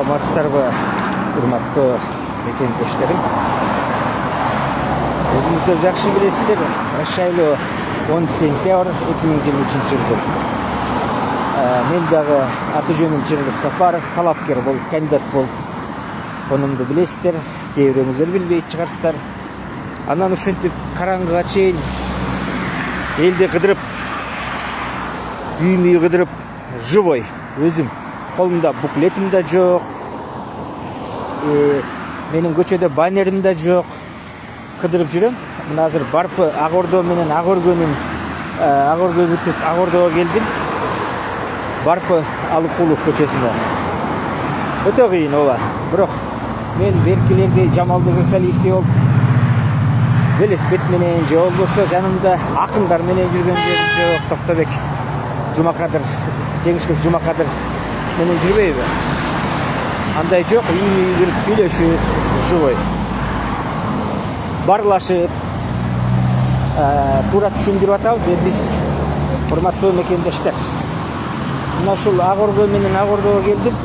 Саламатсыздарбы, урматтуу мекендештерим. Өзүңүздөр жакшы билесиздер, шайлоо 10 сентябрь 2023 жылдын. Мен дагы аты жөнүм Чыңгыз Капаров, талапкер болуп, кандидат болуп конумду билесиздер, кээ бирөөңүздөр билбейт чыгарсыздар. Анан ушинтип караңгыга чейин элди кыдырып, үймү кыдырып, живой өзүм колумда буклетим да жок, менин көчөдө баннерим да жок, кыдырып жүрөм. Мына азыр Барпы Ак Ордо менен Ак Өргөнүн Ак Өргө бүтүп Ак Ордого келдим. Барпы Алыкулов көчөсүнө. Өтө кыйын ооба. Бирок мен беркилердей Жамалды Кырсалиевдей болуп велосипед менен же болбосо жанымда акындар менен жүргөн жерим жок. Токтобек Жумакадыр, Жеңишбек Жумакадыр менен жүрбөйбү? Андай жок, үймү кирип сүйлөшүп, живой барлашып, туура түшүндүрүп атабыз. Биз урматтуу мекендештер, мына ушул Ак Орго менен Ак Ордого келдим.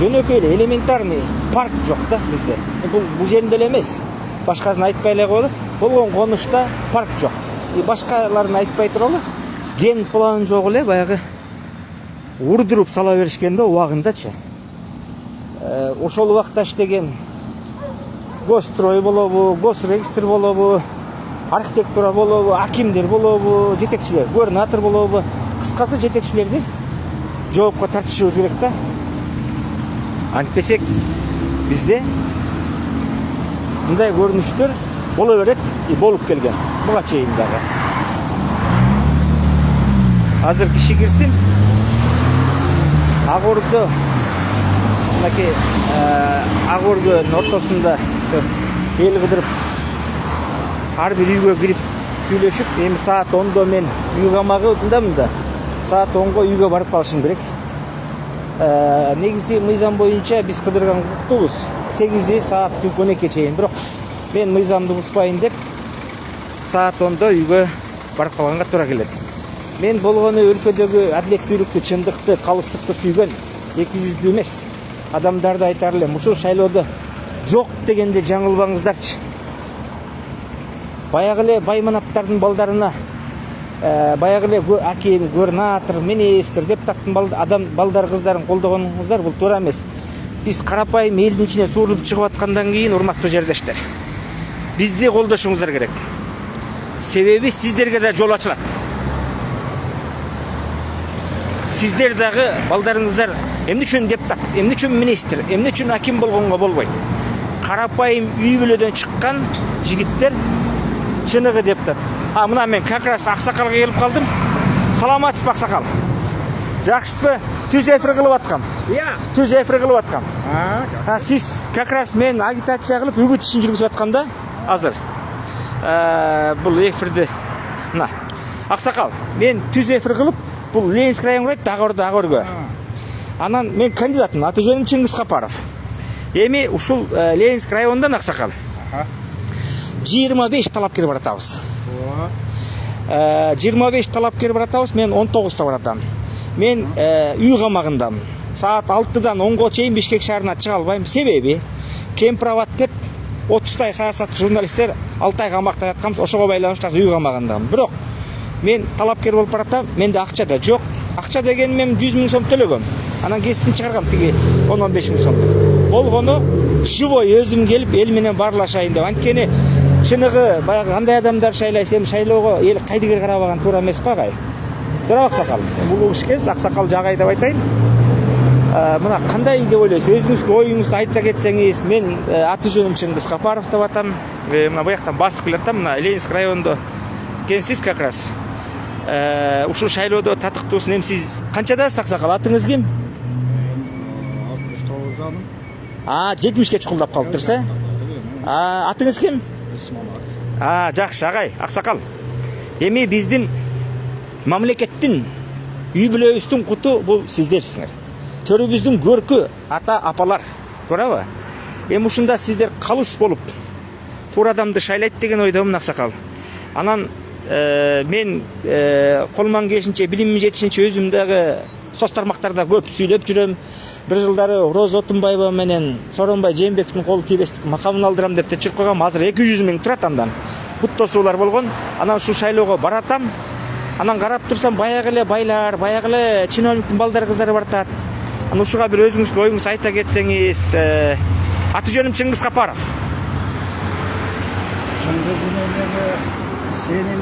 Жөнөкөй эле элементарный парк жок да бизде. Бул жеринде эле эмес, башкасын айтпай эле коелу. Болгон конушта парк жок. Башкаларын айтпай туралы, ген план жок эле, баягы урдуруп сала беришкен да убагындачы. Ошол убакта иштеген госстрой болобу, госрегистр болобу, архитектура болобу, акимдер болобу, жетекчилер, губернатор болобу, кыскасы жетекчилерди жоопко тартышыбыз керек да. Антпесек бизде мындай көрүнүштөр боло берет, болуп келген буга чейин дагы. Азыр киши кирсин, Ак Ордо, мынакей Ак Ордонун ортосунда эл кыдырып, ар бир үйгө кирип сүйлөшүп, эми саат 10до мен үй камагындамын да, саат 10го үйгө барып калышым керек. Негизи мыйзам боюнча биз кыдырган укуктуубуз 8 саат 12 чейин, бирок мен мыйзамды бузбайын деп саат 10до үйгө барып калганга туура келет. Мен болгону өлкөдөгү адилеттүүлүктү, чындыкты, калыстыкты сүйгөн, эки жүздүү эмес адамдарды айтар элем. Ушул шайлоодо жок дегенде жаңылбаңыздарчы. Баягы эле байманаттардын балдарына, баягы эле аким, губернатор, министр, депутаттын балдар кыздарын колдогонуңуздар бул туура эмес. Биз карапайым элдин ичине суурулуп чыгып аткандан кийин, урматтуу жердештер, бизди колдошуңуздар керек. Себеби сиздерге да жол ачылат. Сиздер дагы балдарыңыздар эмне үчүн депутат, эмне үчүн министр, эмне үчүн аким болгонго болбойт? Карапайым үй бүлөдөн чыккан жигиттер чыныгы депутат. Мына мен как раз Аксакалга келип калдым. Саламатсызбы Аксакал? Жакшысызбы? Түз эфир кылып аткам. Түз эфир кылып аткам. Сиз как раз мен агитация кылып үгүт ишин жүргүзүп атканда азыр. Бул эфирди мына Аксакал, мен түз эфир кылып, бул Ленинский район курайт, Ак Ордо, Ак Өргө. Анан мен кандидатмын, аты жөнүм Чыңгыз Капаров. Эми ушул Ленинский районундан Аксакал 25 талапкер баратабыз. 25 талапкер баратабыз, мен 19то баратам. Мен үй камагындамын. Саат 6дан 10го чейин Бишкек шаарына чыга албайм. Себеби Кемпирабад деп 30тай саясатчы журналисттер 6 ай камакта жатканбыз, ошого байланыштуу үй камагындамын. Бирок мен талапкер болуп баратам, менде акча да жок. Акча деген мен 100 000 сом төлөгөм. Анан кесиптин чыгаргам тиги 10-15 000 сом. Болгону живой өзүм келип эл менен баарлашайын деп. Анткени чыныгы баягы кандай адамдар шайлайсың, эми шайлоого эл кайдыгер карабаган туура эмес го агай. Туура Аксакал. Бул ишкес Аксакал жагай деп айтайын. Мына кандай деп ойлойсуз? Өзүңүздүн оюңузду айтса кетсеңиз. Мен аты жөнүм Чыңгыз Капаров деп атам. Мына буяктан басып келатам. Мына Ленинский районунда экенсиз как раз. Ушул шайлоодо татыктуусун. Эми сиз канчадасыз Аксакал? Атыңыз ким? 69-дамын. 70ке чукулдап калыптырсыз, Атыңыз ким? Жакшы агай, Аксакал. Эми биздин мамлекеттин, үй бүлөбүздүн куту бул сиздерсиңер. Төрүбүздүн көркү ата апалар, туурабы? Эми ушунда сиздер калыс болуп туура адамды шайлайт деген ойдомун Аксакал. Анан мен колуман келишинче, билимим жетишинче өзүм дагы соц тармактарда көп сүйлөп жүрөм. бир жылдары Роза Отунбаева менен Сооронбай Жээнбековдун колу тийбестик макамын алдырам деп тепчирип койгом. Азыр 200 миң турат андан. Куттосуулар болгон. Анан ушул шайлоого баратам. Анан карап турсам баягы эле байлар, баягы эле чиновниктин балдары кыздары баратат. Анан ушуга бир өзүңүздүн оюңузду айта кетсеңиз. Аты жөнүм Чыңгыз Капаров. Чыңгыз сенин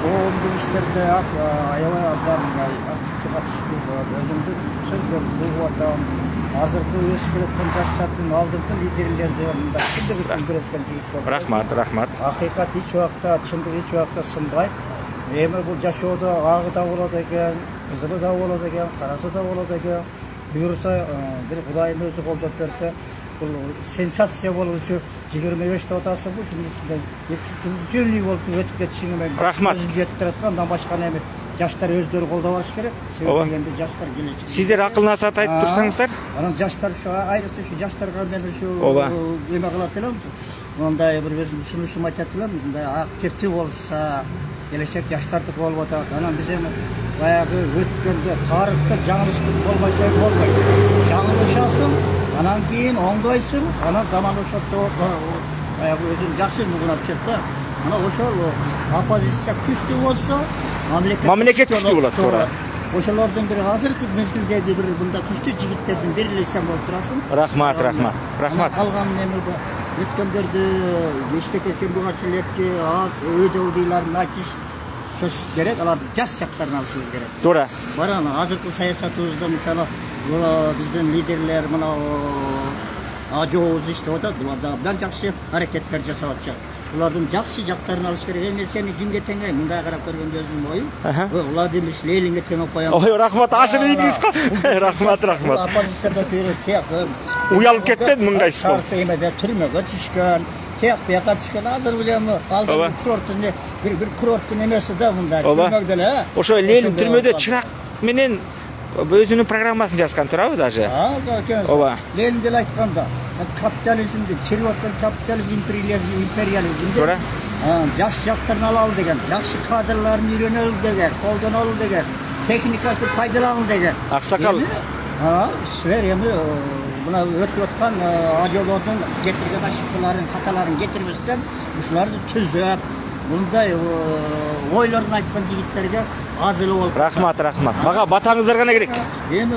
коомдук иштерде аябай активдүү катышып өзүмдүн сөздөрүмдү угуп атам. Азыркы өсүп келаткан жаштардын алдыңкы лидерлерди мында чындык үчүн күрөшкөн жигит болду. Рахмат. Акыйкат эч убакта, чындык эч убакта сынбайт. Эми бул жашоодо агы да болот экен, кызылы да болот экен, карасы да болот экен. Буюрса бир Кудайым өзү колдоп берсе, бул сенсация болуп ушу 25 атасыбы ушунун ичинде эксклюзивный болуп өтүп кетишиңи мен өзүм жетип аткан, андан башка эми жаштар өздөрү колдоп барыш керек. Себеби дегенде жаштар келечек. Сиздер акыл насаат айтып турсаңыздар. Анан жаштар ушу айрыкча ушу жаштарга мен ушу эме кылат элем. Мындай бир өзүм сунушум айтат элем, мындай активдүү болушса келечек жаштардыкы болуп атат. Анан биз эми баягы өткөндө тарыхта жаңылыштык болбойсо болбойт. Жаңылышасың, анан кийин оңдойсуң, анан заман ошондо баягы өзүң жакшы нугунап чыгат да. Анан ошол оппозиция күчтүү болсо, мамлекет күчтүү болот. Туура. Ошолордун бири азыркы мезгилдеги бир мында күчтүү жигиттердин бири сен болуп турасың. Рахмат. Калган эми өткөндөрдү эчтеке кембагалчылыкты өйдө ыдыйларын айтыш сөз керек. Алар жаш жактарын алышыбыз керек. Туура. Баран азыркы саясатыбызда мисалы биздин лидерлер мына ажообуз иштеп атат. Булар да абдан жакшы аракеттер жасап атышат. Улардын жакшы жактарын алыш керек. Эми сени кимге теңей? Мындай карап көргөндө өзүмдүн оюм. Владимир Ленинге теңеп коем. Ой, рахмат. Ашык ийдиңиз го. Рахмат. Оппозицияда теяк уялып кетпеди мындайсыз. Сарсы эмеде түрмөгө түшкөн, теяк бияка түшкөн. Азыр билем алдын курорттун бир курорттун эмеси да мында түрмөгдө эле. Ошо Ленин түрмөдө чырак менен өзүнүн программасын жазган турабы даже? Ооба. Ленин деле айтканда, капитализмди чыгып аткан капитализм империализмди жакшы жактарын алалы деген, жакшы кадрларын үйрөнөлү деген, колдонолу деген, техникасын пайдаланалы деген. Аксакал. Силер эми мына өтүп аткан ажоолордун кетирген ашыктыларын, каталарын кетирбестен ушуларды түзөп, мындай ойлорун айткан жигиттерге аз эле болуп. Рахмат. Мага батаңыздар гана керек. Эми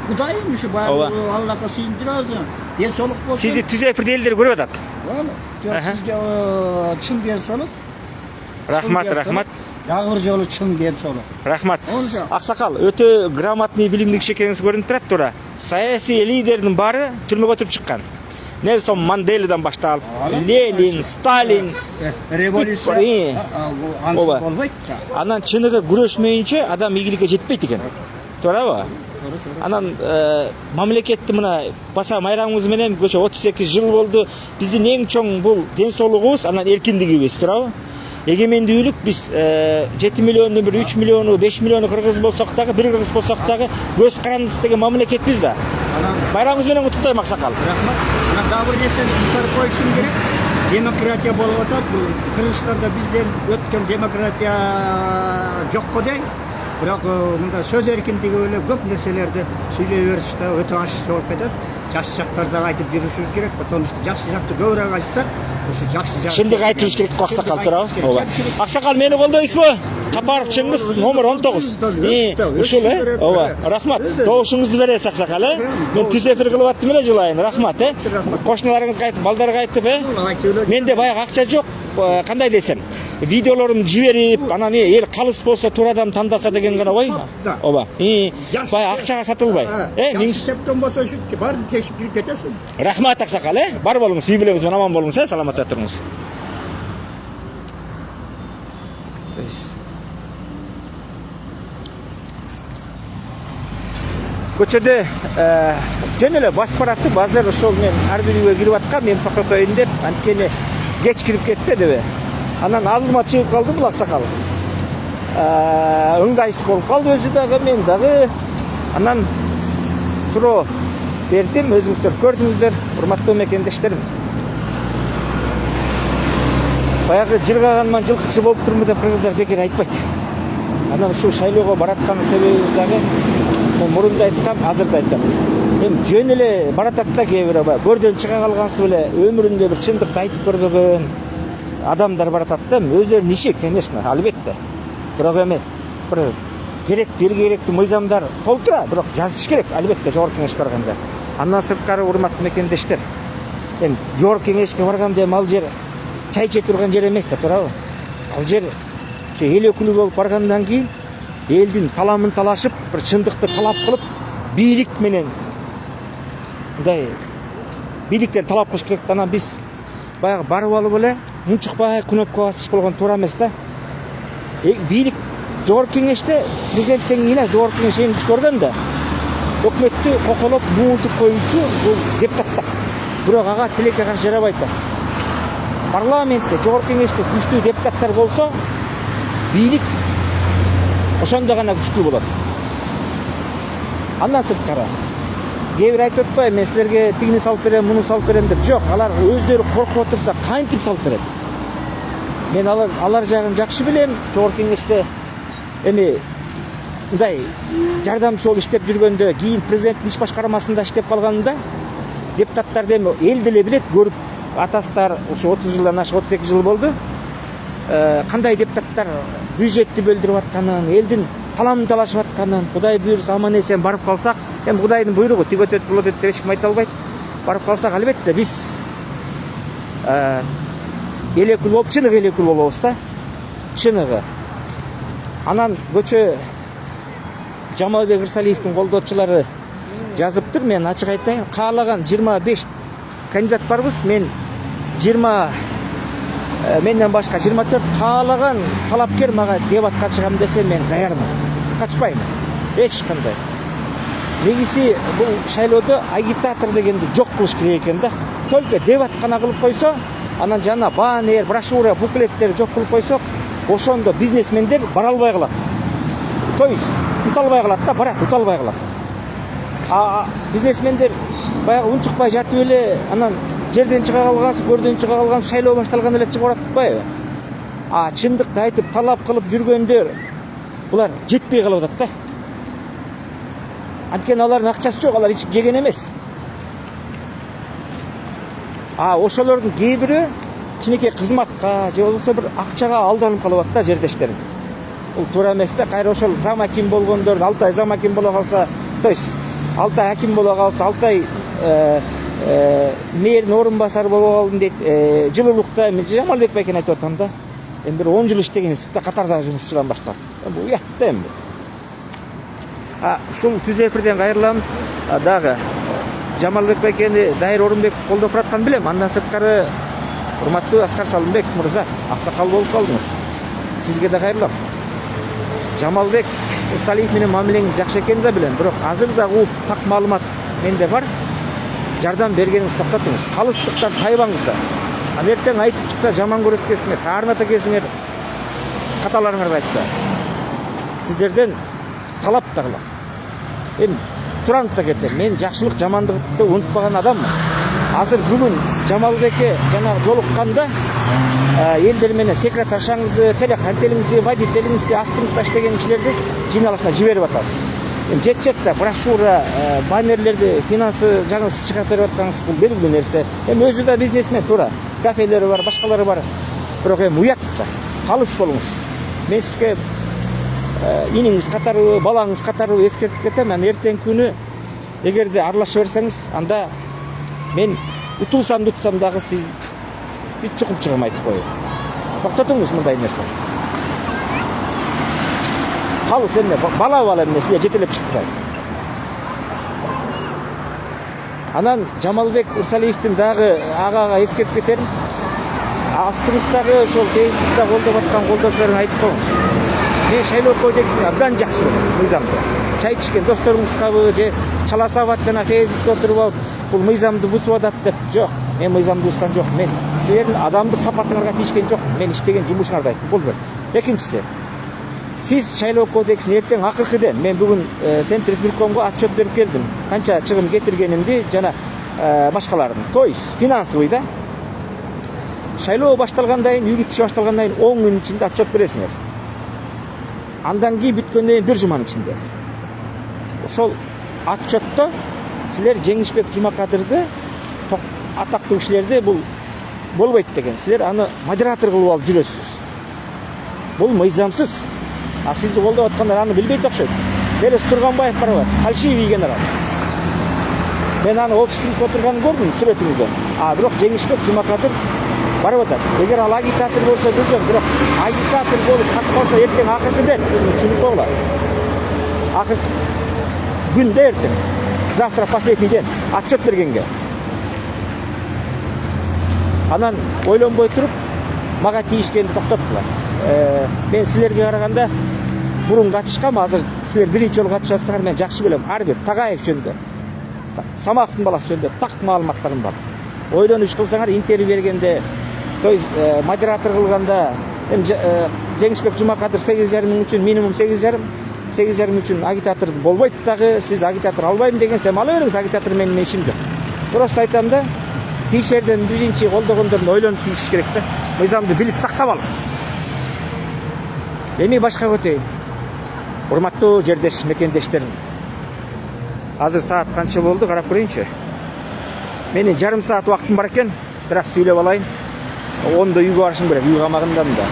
Кудайым ушу Аллахка сыйындырабыз. Ден соолук болсун. Сизди түз эфирде элдер көрүп атат. Сизге чын ден соолук. Рахмат. Дагы бир жолу чын ден соолук. Рахмат. Аксакал, өтө грамотный, билимдүү киши экениңиз көрүнүп турат. Туура. Саясий лидердин баары түрмөгө өтүп чыккан. Нельсон Манделадан башталып, Ленин, Сталин, революция болбойт да. Анан чыныгы күрөшмөйүнчө адам ийгиликке жетпейт экен. Туурабы? Анан мамлекетти мына баса майрамыбыз менен көчө 38 жыл болду. Биздин эң чоң бул ден соолугубуз, анан эркиндигибиз, туурабы? Эгемендүүлүк биз 7 миллиондун бир 3 миллиону, 5 миллиону кыргыз болсок дагы, бир кыргыз болсок дагы көз карандысы деген мамлекетбиз да. Байрамыңыз менен куттуктайм, Аксакал. Рахмат. Анан дагы бир нерсени эскерип коюшум керек. Демократия болуп атат. Бул Кыргызстанда бизден өткөн демократия жокко дейм. Бирок мында сөз эркиндиги эле көп нерселерди сүйлөй бериш да өтө ашык болуп кетет. Жакшы жактарды айтып жүрүшүбүз керек. Потому что жакшы жакты көбүрөөк айтсак, ушу жакшы жакты. Чындык айтылыш керек го Аксакал, туурабы? Ооба. Аксакал, мени колдойсузбу? Капаров Чыңгыз, номер 19. Ушул ооба. Рахмат. Добушуңузду бересиз, Аксакал, Мен түз эфир кылып аттым эле жылайын. Рахмат, Кошуналарыңызга айтып, балдарга айтып, Менде баягы акча жок. Кандай десем, видеолорумду жиберип, анан эл калыс болсо туурадан тандаса деген гана ой. Ооба. Баягы акчага сатылбай. Септен болсо ушу баарын тешип жүрүп кетесиң. Рахмат, Аксакал, Бар болуңуз, үй бүлөңүз менен аман болуңуз, саламатта туруңуз. Көчөдө жөн эле басып баратып, азыр ошол мен ар бир үйгө кирип аткам, мен покойын деп, анткени кеч кирип кетпедиби. Анан алдыма чыгып калды бул Аксакал. Ыңгайсыз болуп калды өзү дагы, мен дагы. Анан суроо бердим, өзүңүздөр көрдүңүздөр, урматтуу мекендештерим. Баягы жылгаганман жылкычы болуп турмун деп кыргыздар бекер айтпайт. Анан ушул шайлоого бараткан себебибиз дагы Мен мурун да айткам, азыр да айтам. Эми жөн эле баратат да кээ бир көрдөн чыга калгансы беле өмүрүндө бир чындыкты айтып көрбөгөн адамдар баратат да. Өздөрүнүн иши, конечно, албетте. Бирок эми бир керектүү, эл керектүү мыйзамдар толтура, бирок жазыш керек, албетте, жогорку кеңешке барганда. Андан сырткары урматтуу мекендештер. Эми жогорку кеңешке барганда эми ал жер чай иче турган жер эмес да, туурабы? Ал жер ошо эл өкүлү болуп баргандан кийин элдин таламын талашып, бир чындыкты талап кылып, бийлик менен мындай бийликтен талап кылыш керек. Анан биз баягы барып алып эле мунчукпай кнопка басыш болгон туура эмес да. Бийлик жогорку кеңеште президенттен кийин жогорку кеңеш эң күчтүү орган да. Өкмөттү коколоп муутуп коюучу бул депутаттар. Бирок ага тилекке каршы жарабайт да. Парламентте жогорку кеңеште күчтүү депутаттар болсо, бийлик ошондо гана күчтүү болот. Андан сырткары кээ бир айтып атпайбы, мен силерге тигини салып берем, муну салып берем деп. Жок, алар өздөрү коркуп отурса кантип салып берет? Мен алар жагын жакшы билем. Жогорку кеңеште эми мындай жардамчы болуп иштеп жүргөндө, кийин президенттин иш башкармасында иштеп калганында депутаттарды эми эл деле билет, көрүп атасыздар, ошо 30 жылдан ашык 32 жыл болду. Кандай депутаттар бюджетти бөлдүрүп атканын, элдин таламын талашып атканын, Кудай буйрса аман эсен барып калсак, эми Кудайдын буйругу тиги өтөт болот деп эч ким айта албайт. Барып калсак албетте биз эл өкүл болуп, чыныгы эл өкүл болобуз да. Чыныгы. Анан көчө Жамалбек Ырсалиевдин колдоочулары жазыптыр. Мен ачык айтайын, каалаган 25 кандидат барбыз. Мен 20 менден башка 24 каалаган талапкер мага дебатка чыгам десе мен даярмын. Качпаймын. Эч кандай. Негизи бул шайлоодо агитатор дегенди жок кылыш керек экен да. Только дебат гана кылып койсо, анан жана баннер, брошюра, буклеттер жок кылып койсок, ошондо бизнесмендер бара албай калат. То есть уталбай калат да, барат, уталбай калат. Бизнесмендер баягы унчукпай жатып эле, анан жерден чыга калгансы, көрдөн чыга калгансы, шайлоо башталганда эле чыгып атпайбы? Чындыкты айтып талап кылып жүргөндөр булар жетпей калып атат да. Анткени алардын акчасы жок, алар ичип жеген эмес. Ошолордун кээ бири кичинекей кызматка же болбосо бир акчага алданып калып атат да жердештерин. Бул туура эмес да. Кайра ошол зам аким болгондор 6 ай зам аким боло калса, то есть 6 ай аким боло калса, 6 ай мэрдин орун басары боло калдым дейт. Жылуулукта мен Жамалбек байкен айтып атам да. Эми бир 10 жыл иштеген сыпта катардагы жумушчудан баштап. Бул уят да эми. Ушул түз эфирден кайрылам. Дагы Жамалбек байкени Дайыр Орунбек колдоп атканын билем. Андан сырткары урматтуу Аскар Салымбек мырза, аксакал болуп калдыңыз. Сизге да кайрылам. Жамалбек Ырсалиев менен мамилеңиз жакшы экенин да билем, бирок азыр да уп так маалымат менде бар. Жардам бергениңизди токтотуңуз. Калыстыктан тайбаңыздар. Эртең айтып чыкса жаман көрөт экенсиңер, таарната экенсиңер, каталарыңарды айтса. Сиздерден талап да кылам. Эми суранып да кетем. Мен жакшылык, жамандыкты унутпаган адаммын. Азыр бүгүн Жамалбекке жана жолукканда элдер менен секретаршаңызды, телекантелиңизди, водителиңизди, астыңызда иштеген кишилерди жиналышына жиберип атасыз. Эми жетчет да брошюра, баннерлерди финансы жаңы чыгарып берип атканыңыз бул белгилүү нерсе. Эми өзү да бизнесмен, туура. Кафелери бар, башкалары бар. Бирок эми уят да. Калыс болуңуз. Мен сизге иниңиз катары, балаңыз катары эскертип кетем. Анан эртең күнү эгерде аралаша берсеңиз, анда мен утулсам дагы сиз бүт чукуп чыгам айтып коюп. Токтотуңуз мындай нерсе. Калыс эме, бала эмес, жетелеп чыкты. Анан Жамалбек Ырсалиевдин дагы агага эскертип кетерим. Астыңыздагы ошол Facebook'та колдоп аткан колдоочуларыңа айтып коюңуз. Мен шайлоо кодексин абдан жакшы билем, мыйзамды. Чай ичкен досторуңузгабы же чала сабат жана Facebook'та отуруп алып, бул мыйзамды бузуп атат деп, жок. Мен мыйзамды бузган жок. Мен силердин адамдык сапатыңарга тийишкен жок. Мен иштеген жумушуңарды айтып болду. Экинчиси, сиз шайлоо кодексин эртең акыркыден мен бүгүн Центр избиркомго отчет берип келдим. Канча чыгым кетиргенимди жана башкалардын. То есть финансовый да. Шайлоо башталгандан кийин, үй китиши башталгандан кийин 10 күн ичинде отчет бересиңер. Андан кийин бүткөндөн кийин 1 жуманын ичинде. ошол отчетто силер Жеңишбек Жумакадырды атактуу кишилерди бул болбойт деген. Силер аны модератор кылып алып жүрөсүз. Бул мыйзамсыз. А сизди колдоп аткандар аны билбейт окшойт. Берес Турганбаев барабат, фальшивый генерал. Мен аны офисинде отурганын көрдүм сүрөтүңүздө. А бирок Жеңишбек Жумакадыр барып атат. Эгер ал агитатор болсо десем, бирок агитатор болуп катып калса эртең акыркы ден, шуну түшүнүп акыркы күндө эртең. Завтра последний день отчет бергенге. Анан ойлонбой туруп мага тийишкенди токтоттулар. Мен силерге караганда бурун катышкам, азыр силер биринчи жолу катышып атсаңар мен жакшы билем. Ар бир Тагаев жөнүндө, Самаковдун баласы жөнүндө так маалыматтарым бар. Ойлонуп иш кылсаңар, интервью бергенде, то есть модератор кылганда, Жеңишбек Жумакадыр 8,5 мың үчүн минимум 8,5 үчүн агитатор болбойт дагы, сиз агитатор албайм дегенсем ала бериңиз, агитатор менин ишим жок. Просто айтам да, тиешерден биринчи колдогондордун ойлонуп тийиш керек да. Мыйзамды билип тактап алып. Эми башка көтөйүн. Урматтуу жердеш, мекендештерим. Азыр саат канча болду, карап көрөйүнчү. Менин жарым саат убактым бар экен, бирок сүйлөп алайын. 10-да үйгө барышым керек, үй камагындамын да.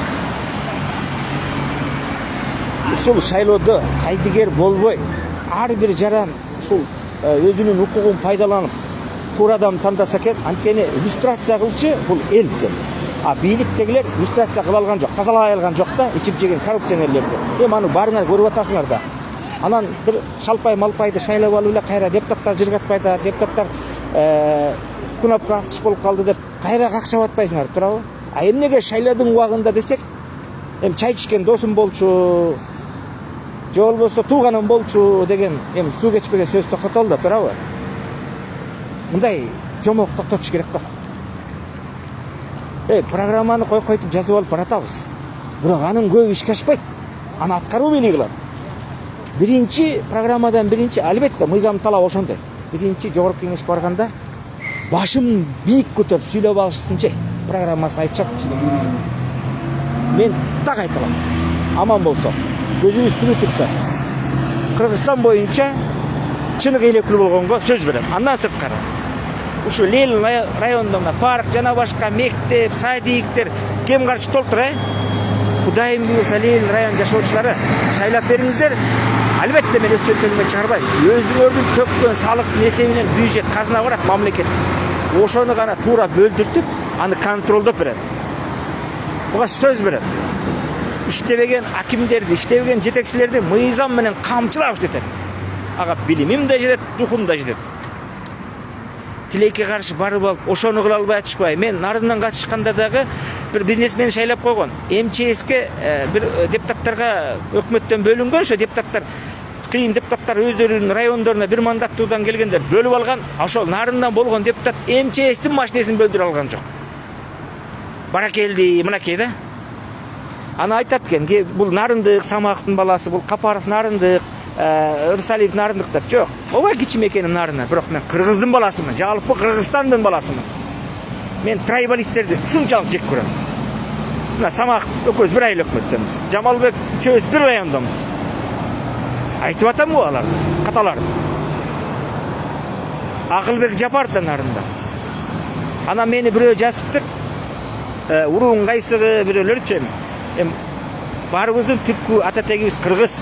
Ушул шайлоодо кайдыгер болбой, ар бир жаран ушул өзүнүн укугун пайдаланып, туура адам тандаса экен, анткени иллюстрация кылчы бул эл экен. А бийликтегилер иллюстрация кыла алган жок, тазалай алган жок да, ичип жеген коррупционерлерди. Эми аны баарыңар көрүп атасыңар да. Анан бир шалпай малпайды шайлап алып эле кайра депутаттар жыргатпай да, депутаттар кнопка аскыч болуп калды деп кайра какшап атпайсыңар, туурабы? А эмнеге шайлоодун убагында десек, эми чай ичкен досум болчу, же болбосо тууганым болчу деген эми суу кечпеген сөз токтотолду, туурабы? Мындай жомок токтотуш керек го. Программаны койтуп жазып алып баратабыз. Бирок анын көбү ишке ашпайт. Аны аткаруу мени кылат. Биринчи программадан биринчи албетте мыйзам талап ошондой. Биринчи жогорку кеңешке барганда башым бийик көтөрүп сүйлөп алышсынчы. Программасын айтышат. Мен так айта алам. Аман болсо, көзүбүз түнү турса, Кыргызстан боюнча чыныгы элеклүү болгонго сөз берем. Андан сырткары ушу Ленин районунда парк жана башка мектеп, садиктер кем каршы толтур, Кудайым буюрса Ленин район жашоочулары шайлап бериңиздер. Албетте мен өз чөнтөгүмө чыгарбайм. Өзүңөрдүн төккөн салыктын эсебинен бюджет казына барат мамлекет. Ошону гана туура бөлдүртүп, аны контролдоп берет. Буга сөз берем. İştebegen akimlerdi, iştebegen жетекчилерди мыйзам менен камчылап иштетет. Ага билимим да жетет, духум да жетет. Тилекке каршы барып алып, ошону кыла албай атышпай. Мен нарындан катышканда дагы бир бизнесмен шайлап койгон. МЧСке бир депутаттарга өкмөттөн бөлүнгөн, ошо депутаттар кыйын депутаттар өздөрүнүн райондоруна бир мандаттуудан келгендер бөлүп алган. Ошол нарындан болгон депутат МЧСтин машинесин бөлдүрө алган жок. Баракелди, мынакей да. Аны айтат экен, бул Нарындык, Самаковдун баласы, бул Капаров Нарындык, Ырсалиев Нарындык деп. Жок. Ооба кичим экеним Нарында, бирок мен Кыргыздын баласымын, жалпы Кыргызстандын баласымын. Мен трайбалисттерди ушунчалык жек көрөм. Мына Самаков экөөбүз бир айыл өкмөттөбүз. Жамалбек чөбүз бир райондомуз. Айтып атам го алар, каталарды. Акылбек Жапаров да Нарында. Ана мени бирөө жазыптыр. Уруң кайсыгы бирөөлөрчү барыбыздын түркү ата тегибиз кыргыз.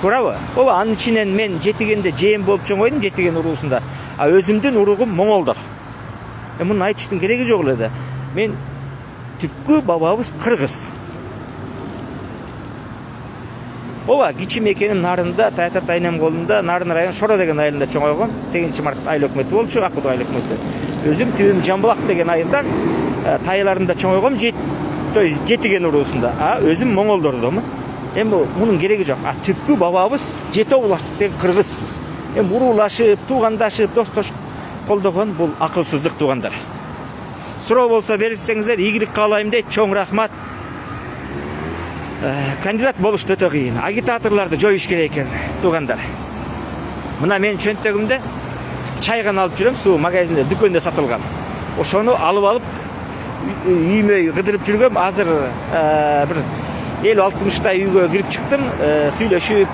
Туурабы? Ооба, анын ичинен мен жетигенде жээм болуп чоңойдум, жетиген уруусунда. А өзүмдүн уругум моңолдор. Муну айтыштын кереги жок эле да. Мен түркү бабабыз кыргыз. Ооба, кичим экеним Нарында, Тайта Тайнем колунда, Нарын район Шора деген айылында чоңойгом. 8-март айыл өкмөтү болчу, Аккудо айыл өкмөтү. Өзүм түбүм Жамбулак деген айылда тайларында чоңойгом, жетиген уруусунда. А өзүм моңолдордомун. Эми мунун кереги жок. А түпкү бабабыз жети областык деген кыргызбыз. Эми уруулашып, туугандашып, достошуп колдогон бул акылсыздык туугандар. Суроо болсо берсеңиздер, ийгилик каалайм дейт. Чоң рахмат. Кандидат болуш өтө кыйын. Агитаторлорду жоюш керек экен, туугандар. Мына мен чөнтөгүмдө чай гана алып жүрөм, суу магазинде, дүкөндө сатылган. Ошону алып үймөй кыдырып жүргөм. Азыр бир 50-60 үйгө кирип чыктым, сүйлөшүп,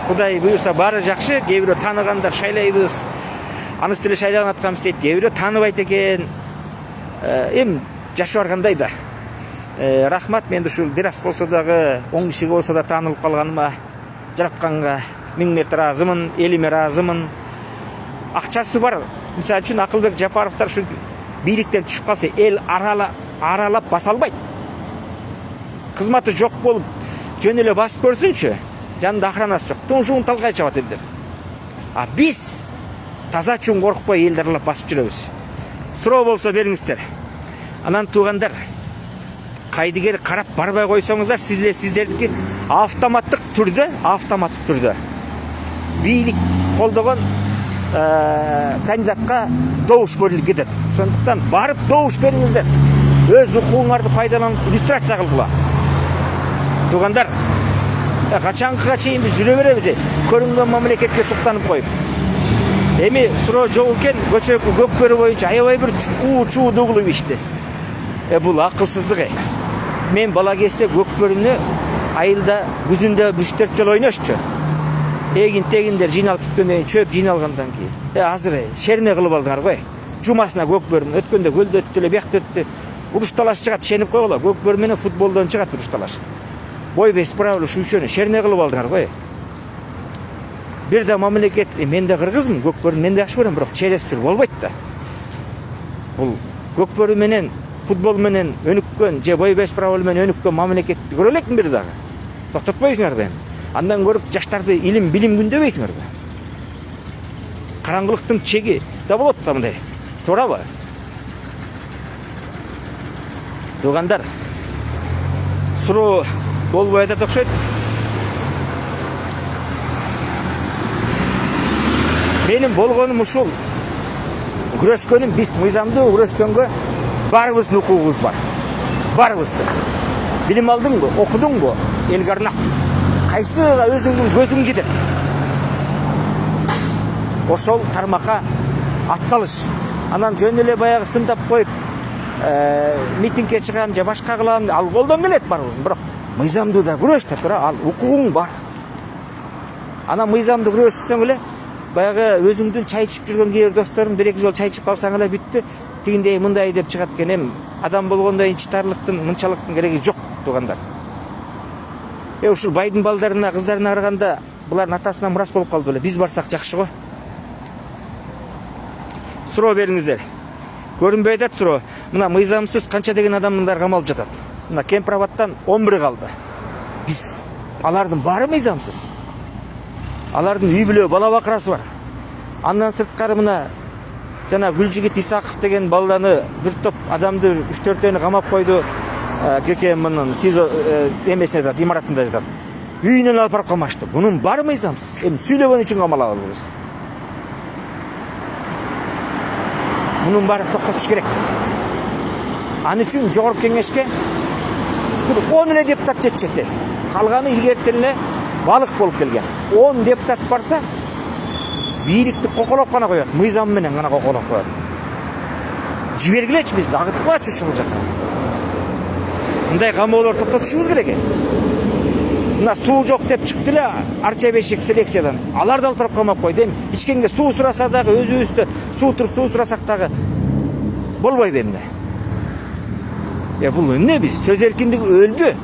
Кудай буюрса баары жакшы. Кээ бирөө тааныгандар шайлайбыз. Аныс деле шайланып атканбыз дейт. Кээ бирөө тааныбайт экен. Эми жашы баргандай да. Рахмат, мен ушул бир аз болсо дагы оң кишиге болсо да таанылып калганыма, жаратканга миң мәртө ыраазымын, элиме ыраазымын. Акчасы бар. Мисалы үчүн Акылбек Жапаровдор ушул бийликтен түшүп калса, эл аралап баса албайт. Кызматы жок болуп, жөн эле басып көрсүнчү. Жанында охранасы жок. Туншуун талгай чабат элдер. А биз таза чүн коркпой элди аралап басып жүрөбүз. Суроо болсо бериңиздер. Анан туугандар, кайдыгер карап барбай койсоңуздар, сиздердики автоматтык түрдө бийлик колдогон кандидатка добуш берилип кетет. Ошондуктан барып добуш бериңиздер. Өз укугуңарды пайдаланып иллюстрация кылгыла. Туугандар, качанкыга чейин биз жүрө беребиз, көрүнгөн мамлекетке суктанып коюп. Эми суроо жок экен, көкбөрү боюнча аябай бир чуу угулуп ишти. Бул акылсыздык. Мен бала кезде көкбөрүнү айылда күзүндө 3-4 жолу ойношчу. Эгин-тегиндер жыйналып бүткөндөн чөп жыйналгандан кийин. Азыр шерне кылып алдыңар го. Жумасына көкбөрүн өткөндө көлдө өттү эле, биякта өттү. Уруш талаш чыгат, ишенип койгула. Көкбөрүн менен футболдон чыгат уруш талаш. Бой без правил ушучөнү шерне кылып алдыңар го. Бир да мамлекет, мен да кыргызмын, көкбөрүн мен да жакшы көрөм, бирок через жүрүп болбойт да. Бул көкбөрү менен футбол менен өнүккөн, же бой без правил менен өнүккөн мамлекетти көрө элекмин бир дагы. Токтотпойсуңарбы? Андан көрүп жаштарды илим билим күндөбөйсүңөрбү? Караңгылыктын чеги да болот да мындай. Туурабы? Туугандар, суроо болбой атат окшойт. Менин болгонум ушул. Күрөшкөнүм, биз мыйзамдуу күрөшкөнгө баарыбыздын укугубуз бар. Баарыбыздын. Билим алдыңбы, окудуңбу, элге арнап. Кайсыга өзүңдүн көзүң жетет. Ошол тармакка атсалыш. Анан жөн эле баягы сындап коюп, митингге чыгам же башка кылам, ал колдон келет барыбыз. Бирок мыйзамдуу да күрөш деп тура, ал укугуң бар. Анан мыйзамдуу күрөшсөң эле баягы өзүңдүн чай ичип жүргөн кээ бир досторум 1-2 жол чай ичип калсаң эле бүттү. Тигиндей мындай деп чыгат экен. Эми адам болгондо инчитарлыктын, мынчалыктын кереги жок, туугандар. Ушул байдын балдарына, кыздарына караганда булардын атасынан мурас болуп калды беле. Биз барсак жакшы го. Суроо бериңиздер. Көрүнбөй атат суроо. Мына мыйзамсыз канча деген адамдар камалып жатат. Мына Кемпирабадтан 11 калды. Биз алардын баары мыйзамсыз. Алардын үй бүлө бала бакырасы бар. Андан сырткары мына жана Гүлжигит Исаков деген балданы бир топ адамды 3-4 камап койду. ККМнын СИЗО эмесине жатат, имаратында жатат. Үйүнөн алып барып камашты. Бунун баары мыйзамсыз. Эми сүйлөгөн үчүн камалабыз. Мунун баарын токтотуш керек. Ан үчүн жогорку кеңешке 10 эле депутат жетишет. Калганы илгертен эле балык болуп келген. 10 депутат барса, бийликти коколоп гана коет, мыйзам менен гана коколоп коет. Жибергилечи бизди, агытпачы ушул жака. Мындай камоолор токтотушубуз керек. Мына суу жок деп чыкты эле арча бешик селекциядан. Аларды алып барып камап койду. Ичкенге суу сураса дагы өзүбүздө суу туруп суу сурасак дагы болбойбу эмне? Бул эмне биз? Сөз эркиндиги өлдү.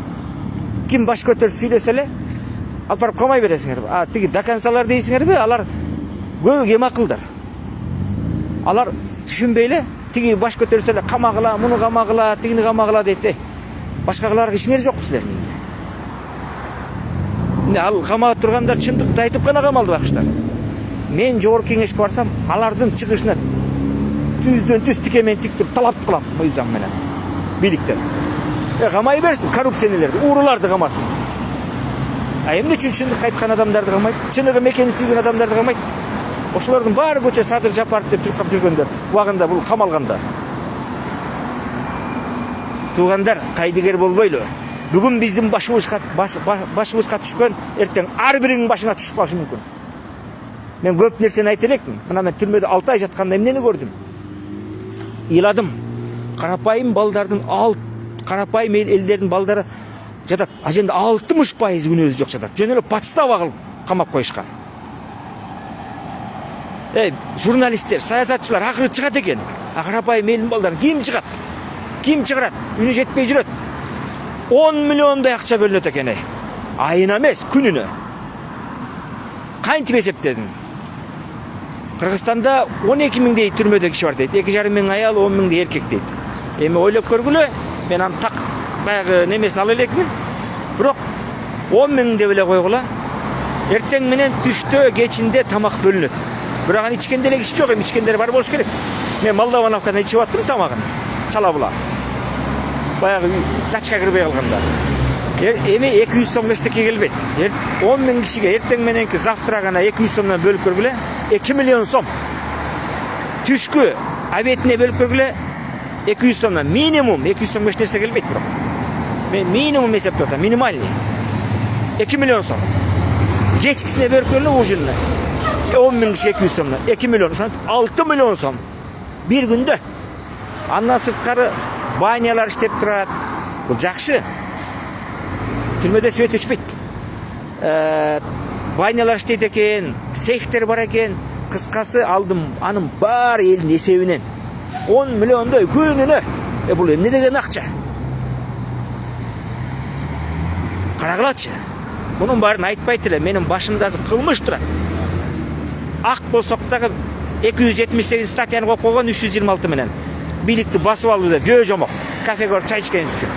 Ким баш көтөрүп сүйлөсө эле алып барып камай бересиңерби? Тиги доконсалар дейсиңерби? Алар көбү кем акылдар. Алар түшүнбөй эле тиги баш көтөрсө эле камагыла, муну камагыла, тигини камагыла дейт. Башка кылар ишиңер жок силердин. Ал камап тургандар чындыкты айтып гана камалды бакыштар. Мен жогорку кеңешке барсам, алардын чыгышына түздөн түз тикемен тик туруп талап кылам мыйзам менен. Бийликтен. Камай берсин коррупционерлерди, ууруларды камасын. Эмне үчүн чындык айткан адамдарды камайт? Чыныгы мекени сүйгөн адамдарды камайт? Ошолордун баары көчө Садыр Жапаров деп чуркап жүргөндөр. Убагында бул камалганда. Туугандар, кайдыгер болбойлу. Бүгүн биздин башыбызга түшкөн, эртең ар бириңин башыңа түшүп калышы мүмкүн. Мен көп нерсени айта элекмин. Мына мен түрмөдө 6 ай жатканда эмнени көрдүм? Ыйладым. Карапайым балдардын карапайым элдердин балдары жатат. Аженде 60% күнөөсү жок жатат. Жөн эле подстава кылып камап коюшкан. Журналисттер, саясатчылар акыры чыгат экен. Карапайым элдин балдары ким чыгат? Ким чыгарат? Үнү жетпей жүрөт. 10 миллиондай акча бөлүнөт экен. Айына эмес, күнүнө. Кантип эсептедиң? Кыргызстанда 12 миңдей түрмөдө киши бар дейт. 2,5 миң аял, 10 миңдей эркек дейт. Эми ойлоп көргүлө, мен аны так баягы немесин ала элекмин. Бирок 10 миң деп эле койгула. Эртең менен түштө, кечинде тамак бөлүнөт. Бирок аны ичкенде эле киши жок, ичкендер бар болуш керек. Мен Молдовановкадан ичип аттым тамагын. Чала була. Баягы дачка кирбей калганда. Эми 200 сом эчтеке келбейт. 10 миң кишиге эртең мененки завтрагына 200 сомдон бөлүп көргүлө, 2 миллион сом. Түшкү обедине бөлүп көргүлө, 200 сомдон минимум 200 сом эч нерсе келбейт бирок. Мен минимум эсептеп атам, минимальный. 2 миллион сом. Кечкисине бөлүп көргүлө ужинне. 10 миң кишиге 200 сомдон 2 миллион, ошонтип 6 миллион сом. Bir күндө. Андан сырткары банялар иштеп турат. Бул жакшы. Түрмөдө свет өчпөйт. Банялар иштейт экен, сейхтер бар экен. Кыскасы алдым, анын бар элдин эсебинен 10 миллиондой күнүнө. Бул эмне деген акча? Карагылачы. Мунун баарын айтпайт эле, менин башымда азыр кылмыш турат. Ак болсок дагы 278 статьяны коюп койгон 326 менен. Бийликти басып алуу деп жөө жомок. Кафеге барып чай ичкенибиз үчүн.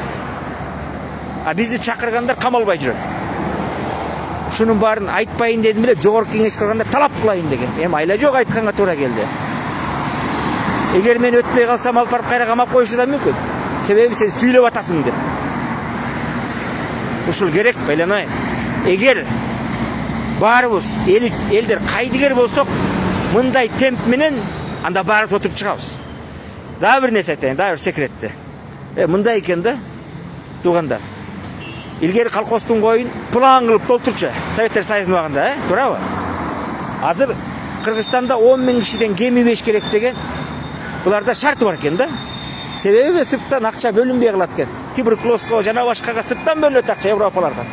Бизди чакыргандар камалбай жүрөт. Ушунун баарын айтпайын дедим эле, жогорку кеңеш кылганда талап кылайын деген. Эми айла жок, айтканга туура келди. Эгер мен өтпөй калсам алып барып кайра камап коюшу да мүмкүн. Себеби сен сүйлөп атасың деп. Ушул керек, байланайын. Эгер баарыбыз элдер кайдыгер болсок, мындай темп менен анда баарыбыз отуруп чыгабыз. Дагы бир нерсе айтайын, дагы бир секретти. Мындай экен да, туугандар. Илгери колхоздун коюн план кылып толтурчу. Советтер Союзунун убагында, туурабы? Азыр Кыргызстанда 10 миң кишиден кемибеш керек деген буларда шарты бар экен да. Себеби сырттан акча бөлүнбөй калат экен. Туберкулозго жана башкага сырттан бөлүнөт акча Европалардан.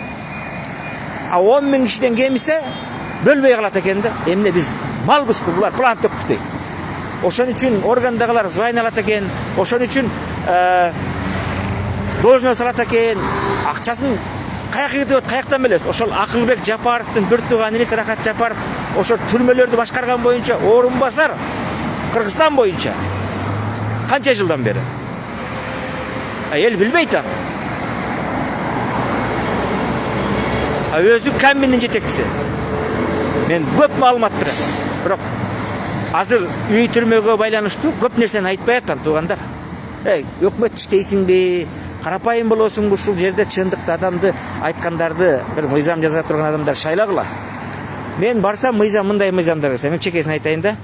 10 миң кишиден кемисе бөлбөй калат экен да. Эмне биз малбыз булар план төктү. Ошон үчүн органдагылар звайналат экен. Ошон үчүн должность алат экен. Акчасын каяка кетип, каяктан билебиз? Ошол Акылбек Жапаровдун бир тууган энеси Рахат Жапаров ошол түрмөлөрдү башкарган боюнча орун басар Кыргызстан боюнча. Канча жылдан бери? Эл билбейт аны. Өзү Каминин жетекчиси. Мен көп маалымат берем. Бирок азыр үй түрмөгө байланыштуу көп нерсени айтпай атам, туугандар. Өкмөт иштейсиңби? Карапайым болосуңбу ушул жерде чындыкты адамды айткандарды бир мыйзам жаза турган адамдар шайлагыла. Мен барсам мыйзам мындай мыйзамдар десе, мен чекесин айтайын да.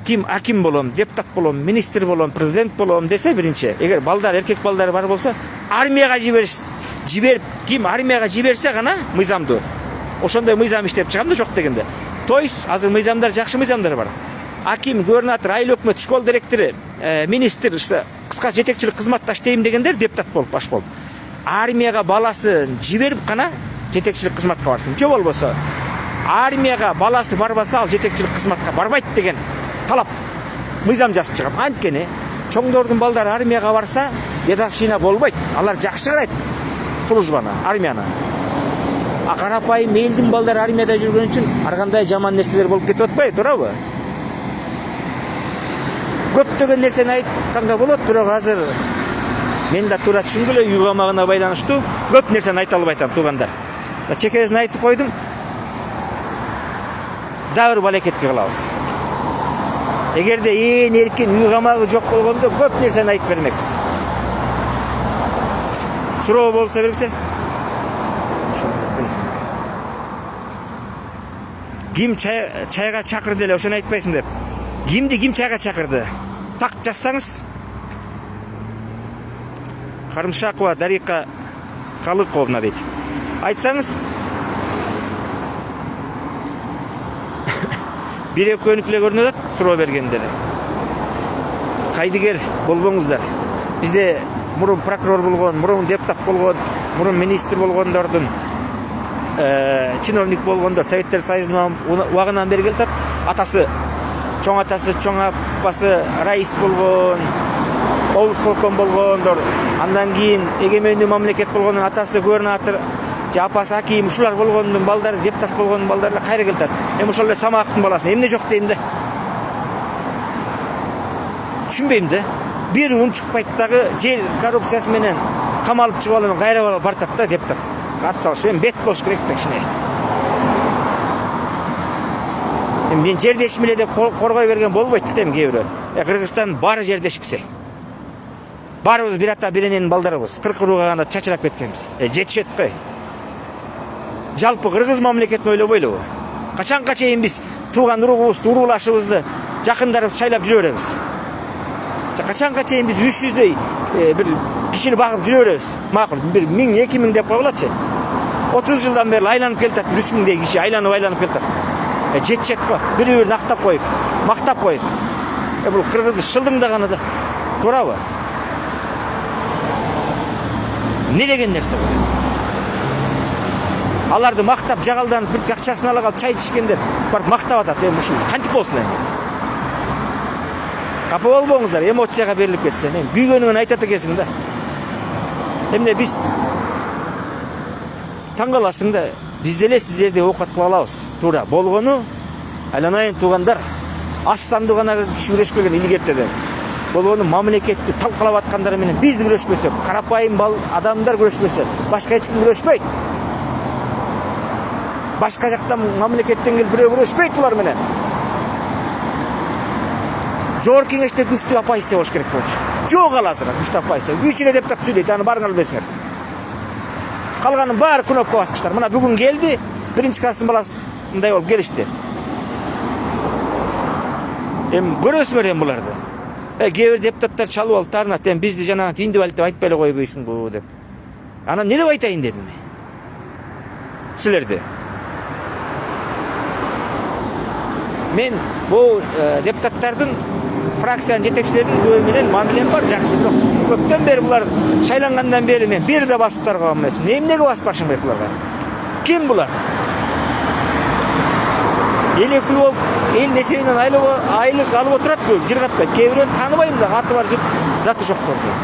Ким аким болом, депутат болом, министр болом, президент болом десе биринчи, эгер балдар, эркек балдары бар болсо, армияга жиберип, ким армияга жиберсе гана мыйзамды. Ошондой мыйзам иштеп чыгам да жок дегенде. Тойс азыр мыйзамдар жакшы мыйзамдар бар. Аким, губернатор, айыл өкмөт, школ директору, министр, кыска жетекчилик кызматта иштейм дегендер депутат болуп, баш болуп. Армияга баласын жиберип гана жетекчилик кызматка барсын. Же болбосо армияга баласы барбаса, ал жетекчилик кызматка барбайт деген талап мыйзам жазып чыгам. Анткени чоңдордун балдары армияга барса, дедовщина болбойт. Алар жакшы карайт службаны, армияны. Карапайым элдин балдары армияда жүргөн үчүн ар кандай жаман нерселер болуп кетип атпайбы, туурабы? Көптөгөн нерсени айтканга болот, бирок азыр мен да туура түшүнгүлө үй камагына байланыштуу көп нерсени айта албай атам, туугандар. Чекесин айтып койдум. Дагы бир балекетке кылабыз. Эгерде ээн эркин үй камагы жок болгондо көп нерсени айтып бермекпиз. Суроо болсо берсе. Ким чайга чакырды эле, ошону айтпайсың деп. Кимди ким чайга чакырды? Так жазсаңыз. Карымшакова Дарика Калыковна дейт. Айтсаңыз. Бир экөөнүкү эле көрүнүп атат, суроо бергендер. Кайдыгер болбоңуздар. Бизде мурун прокурор болгон, мурун депутат болгон, мурун министр болгондордун чиновник болгондор Советтер Союзунун убагынан бери келатат. Атасы, чоң апасы раис болгон, облсполком болгондор. Андан кийин эгемендүү мамлекет болгондун атасы губернатор, апасы аким ушулар болгондун балдары, депутат болгондун балдары кайра келатат. Ошол эле Самаковдун баласы. Эмне жок дейм да. Түшүнбөйм да. Bir unчукпайт дагы жер коррупциясы менен камалып чыгып алып кайра бартат да депутат. Кат салыш мен бет болуш керек да кичине. Мен жердешим эле деп коргой берген болбойт дейм кээ бирөө. Кыргызстан баары жердешписе. Баарыбыз бир ата бир эненин балдарыбыз. 40 ургаганда чачырап кеткенбиз. Жетишет го. Жалпы кыргыз мамлекетин ойлобойлубу? Качанга чейин биз тууган уругубузду, уруулашыбызды, жакындарыбызды шайлап жүрө беребиз? Качанга чейин биз 300дөй бир кишини багып жүрө беребиз? Макул, бир 1000-2000 деп койгулачы. 30 жылдан бери айланып келатат, 3000дей киши айланып келатат. Жетишет го. Бири-бирин актап коюп, мактап коюп. Бул кыргызды шылдыңдаганы да. Туурабы? Не деген нерсе бул? Аларды мактап, жагалданып, бир акчасын ала калып чай ичкендер барып мактап атат. Ушул кантип болсун энди? Капа болбоңуздар, эмоцияга берилип кетсе, мен күйгөнүңөн айтат экенсиң да. Эмне биз таң каласың да, биз деле сиздерди оокат кыла алабыз. Туура, болгону айланайын туугандар, аз сандуу гана киши күрөшпөгөн илгертеден. Болгону мамлекетти талкалап аткандар менен биз күрөшпөсөк, карапайым адамдар күрөшпөсө, башка эч ким күрөшпөйт. Башка жактан мамлекеттен келип бирөө күрөшпөйт булар менен. Жогорку кеңеште күчтүү оппозиция болуш керек болчу. Жок аласыздар, күчтүү оппозиция. Үчүнө депутат сүйлөйт, аны барыңар билесиңер. Калганын баары кнопка баскычтар. Мына бүгүн келди, биринчи класстын баласы мындай болуп келишти. Көрөсүңөр буларды. Кээ бир депутаттар чалып алып тарнат, бизди жанагы индивалид деп айтпай эле койбойсуңбу деп. Анан эмне деп айтайын дедим. Силерди. Мен бул депутаттардын фракциянын жетекчилеринин көбү менен мамилем бар, жакшы. Көптөн бери булар шайлангандан бери мен бир да басып тарган эмесмин. Эмнеге басып барышым керек буларга? Ким булар? Эл өкүлү болуп, эл несебинен айлык алып отурат кө, жыргатпайт. Кээ бирөөнү тааныбайм да, аты бар, заты жокторду.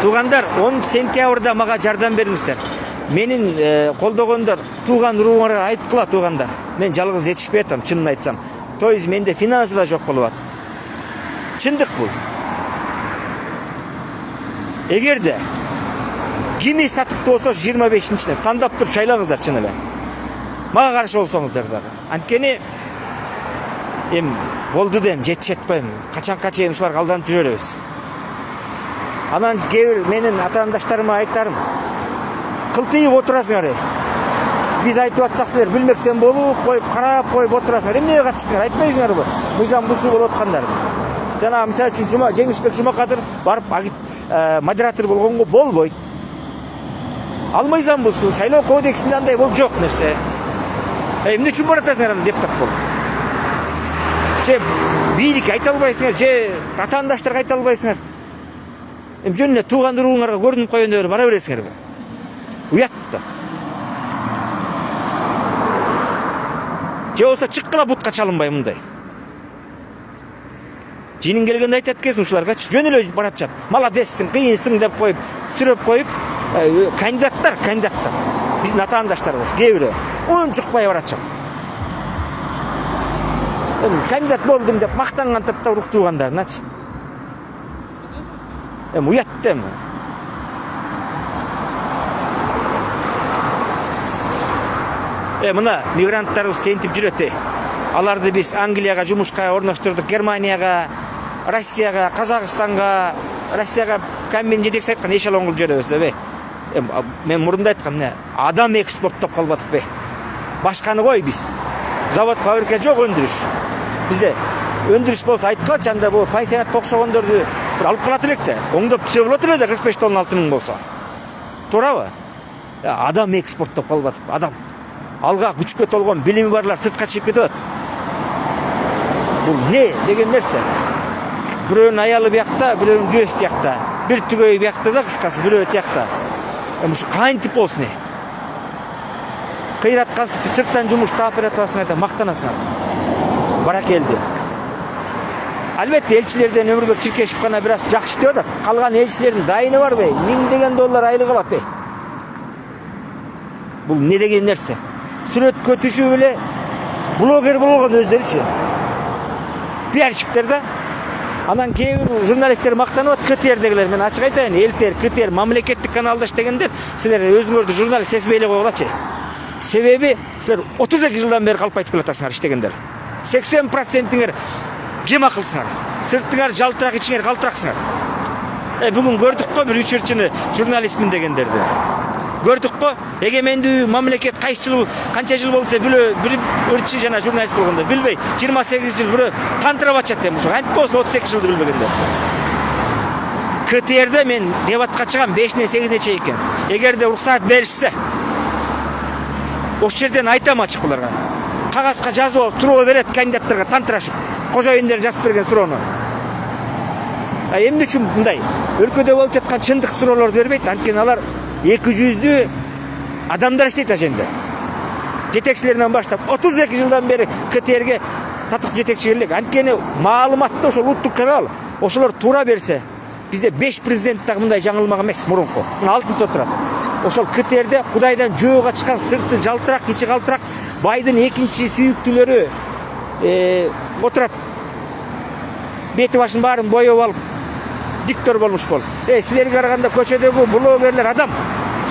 Туугандар, 10 сентябрда мага жардам бериңиздер. Менин колдогондор тууган урууңарга айткыла туугандар. Мен жалгыз жетишпей атам, чынын айтсам. То есть менде финансы да жок болуп атат. Чындык бул. Эгерде кими статыктуу болсо 25-нчине тандап туруп шайлаңыздар чын эле. Мага каршы болсоңуздар дагы. Анткени болду дем, жетишет коем. Качанга чейин ушуларга алданып жүрө беребиз. Анан кээ бир менин атаандаштарыма айтарым. Кылтыйып отурасыңар. Биз айтып атсак силер билмексен болуп, коюп карап коюп отурасыңар. Эмнеге катышtыңар? Айтпайсыңарбы? Мыйзам бузуу болуп аткандарды. Жана мисалы үчүн Жеңишбек Жумакадыр барып модератор болгонго болбойт. Ал мыйзам бузуу, шайлоо кодексинде андай болуп жок нерсе. Эмне үчүн баратасыңар аны депутат болуп? Же бийликке айта албайсыңар, же атаандаштарга айта албайсыңар. Жөн эле тууган урууңарга көрүнүп койгондо бара бересиңерби? Уят да. Же болсо чыккыла бутка чалынбай мындай. Жинин келгенде айтат экенсиң ушуларгачы. Жөн эле баратчат. Молодецсиң, кыйынсың деп коюп, сүрөп коюп, кандидаттар. Биздин атаандаштарыбыз кээ бирөө унчукпай баратчат. Кандидат болдум деп мактанган тапта урук туугандарыначы. Уят дем. Мына мигранттарыбыз тентип жүрөт. Аларды биз Англияга жумушка орноштурдук, Германияга, Россияга, Казакстанга, Россияга камин жетекчи айткан эшелон кылып жүрөбүз деп. Мен мурунда айткам, адам экспорттоп калбадык. Башканы кой биз. Завод, фабрика жок, өндүрүш. Бизде өндүрүш болсо айткылачы, анда бул пансионатка окшогондорду бир алып калат элек да. Оңдоп түзө болот эле да 45 тонна алтын болсо. Туурабы? Адам экспорттоп калбадык. Адам алга күчкө толгон билими барлар сыртка чыгып кетет. Бул не деген нерсе? Бирөөнүн аялы биякта, бирөөнүн күйөөсү тиякта. Бир түгөй биякта да, кыскасы бирөө тиякта. Ушу кантип болсун кыйрат касып сырттан жумуш таап берип атасың да мактанасың. Баракелди. Албетте элчилерден Өмүрбек Чиркешев гана бир аз жакшы иштеп атат. Калган элчилердин дайыны барбы? $1000 айлык алат. Бул не деген нерсе? Сүрөткө түшүп эле блогер болгон өздөрүчү. Пиарщиктер да. Анан кээ бир журналисттер мактанып атат, КТРдегилер. Мен ачык айтайын, элтер, КТР мамлекеттик каналда иштегендер, силер өзүңөрдү журналист сезбей эле койгулачы. Себеби силер 32 жылдан бери калп айтып келатасыңар иштегендер. 80%-иңер кем акылсыңар. Сыртыңар жалтырак, ичиңер калтыраксыңар. Бүгүн көрдүк го бир үчүрчүнү журналистмин дегендерди. Көрдүк го эгемендүү мамлекет кайсы жыл, канча жыл болса бир ырчы жана журналист болгондо билбей 28 жыл бирөө тантырап атышат эми ошо. Антип болсо 38 жылды билбегендер. КТРде мен дебатка чыгам 5-не 8-не чейин экен. Эгерде уруксаат беришсе, ошол жерден айтам ачык буларга. Кагазга жазып алып суроо берет кандидаттарга тантырашып. Кожоюндер жазып берген суроону. Эмне үчүн мындай? Өлкөдө болуп жаткан чындык суроолорду бербейт. Анткени алар 200'lü adamlar иштейт аженде. Жетекчилеринен баштап 32 жылдан бери КТРге татык жетекчилик. Анткени маалыматты ошол улуттук канал, ошолор туура берсе, бизде 5 президент дагы мындай жаңылмак эмес мурунку. Алтынчы отурат. Ошол КТРде Кудайдан жөөөгө чыккан сырты жалтырак, ичи калтырак байдын экинчи сүйүктүүлөрү отурат. Бети башын баарын боёп алып диктор болmuş бол. Силерге караганда көчөдөгү блогерлер адам.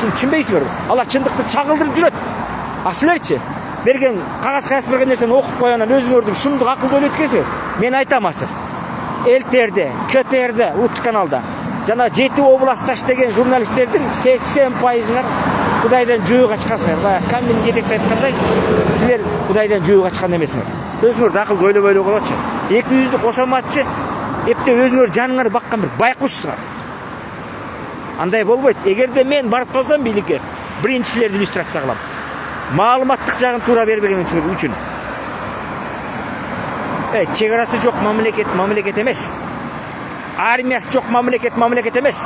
Шуну түшүнбөйсүңөр. Алар чындыкты чагылдырып жүрөт. А силерчи берген кагаз берген нерсени окуп коюнан өзүңөрдүн шундук акылды өткөзүңөр. Мен айтам азыр. Элтерде, КТРде, улуттук каналда жана 7 областта иштеген журналисттердин 80%-ыңар Кудайдан жөөөгө чыккансыңар. Баягы Камиль жетекчи айткандай, силер Кудайдан жөөөгө чыккан эмессиңер. Өзүңөр акыл ойлоп койгулачы. 200'lü кошоматчы эпте өзүңөр жаныңар баккан бир байкушсуңар. Андай болбойт. Эгерде мен барып калсам бийликке, биринчилерди иллюстрация кылам. Маалыматтык жагын туура бербеген үчүн. Чек арасы жок мамлекет эмес. Армиясы жок мамлекет эмес.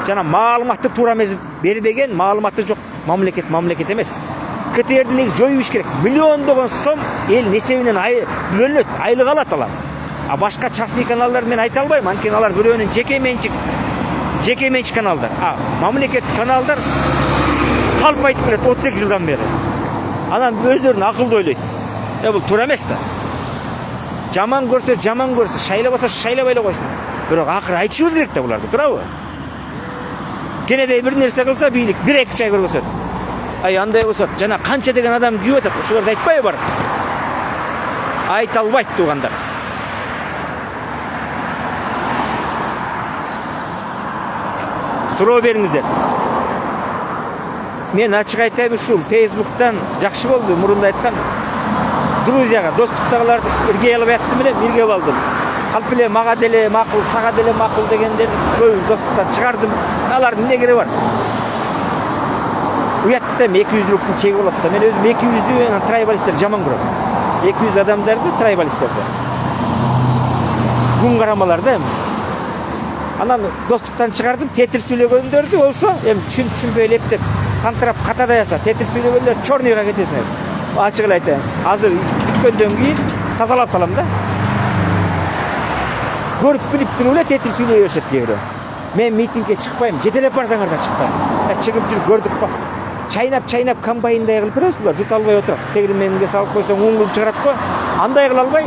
Жана маалыматты туура бербеген, маалыматы жок мамлекет эмес. КТРди жоюш керек. Миллиондогон сом эл несебинен бөлүнөт, айлык алат алар. А башка частный каналдар мен айта албайм, анткени алар бирөөнүн жеке менчик каналдар. Мамлекет каналдар калп айтып келет 38 жылдан бери. Анан өздөрүн акылды ойлойт. Бул туура эмес да. Жаман көрсө, шайлабаса шайлабай эле койсун. Бирок акыры айтышыбыз керек да буларды, туурабы? Кенедей бир нерсе кылса бийлик 1-2 ай көргөзөт. Андай болсо жана канча деген адам күйүп атат, ошолорду айтпайбы бар? Айта албайт туугандар. Суроо бериңиздер. Мен ачык айтайм, ушул Facebook'тан жакшы болду, мурунда айткан друзьяга, достуктагыларды ирге алып аттым эле, бирге алдым. Калп эле мага деле макул, сага деле макул дегендер көбүн достуктан чыгардым. Алардын эмне кереги бар? Уятта 200'lүктүн чеги болот да. Мен өзүм 200'лү трайбалисттер жаман көрөм. 200 адамдарды трайбалисттерди. Күн карамалар да эми. Анан достуктан чыгардым, тетир сүйлөгөндөрдү болсо, эми түшүнбөй эле эптеп кантырап ката даяса, тетир сүйлөгөндөр чорныйга кетесиңер. Ачык эле айтайын. Азыр бүткөндөн кийин тазалап салам да. Көрүп билип туруп эле тетир сүйлөй беришет кээ. Мен митингге чыкпайм, жетелеп барсаңар да чыкпайм. Чыгып жүрүп көрдүк го. Чайнап комбайндай кылып беребиз, булар жута албай отурат. Тегирменге салып койсоң уңгулуп чыгарат го. Андай кыла албай,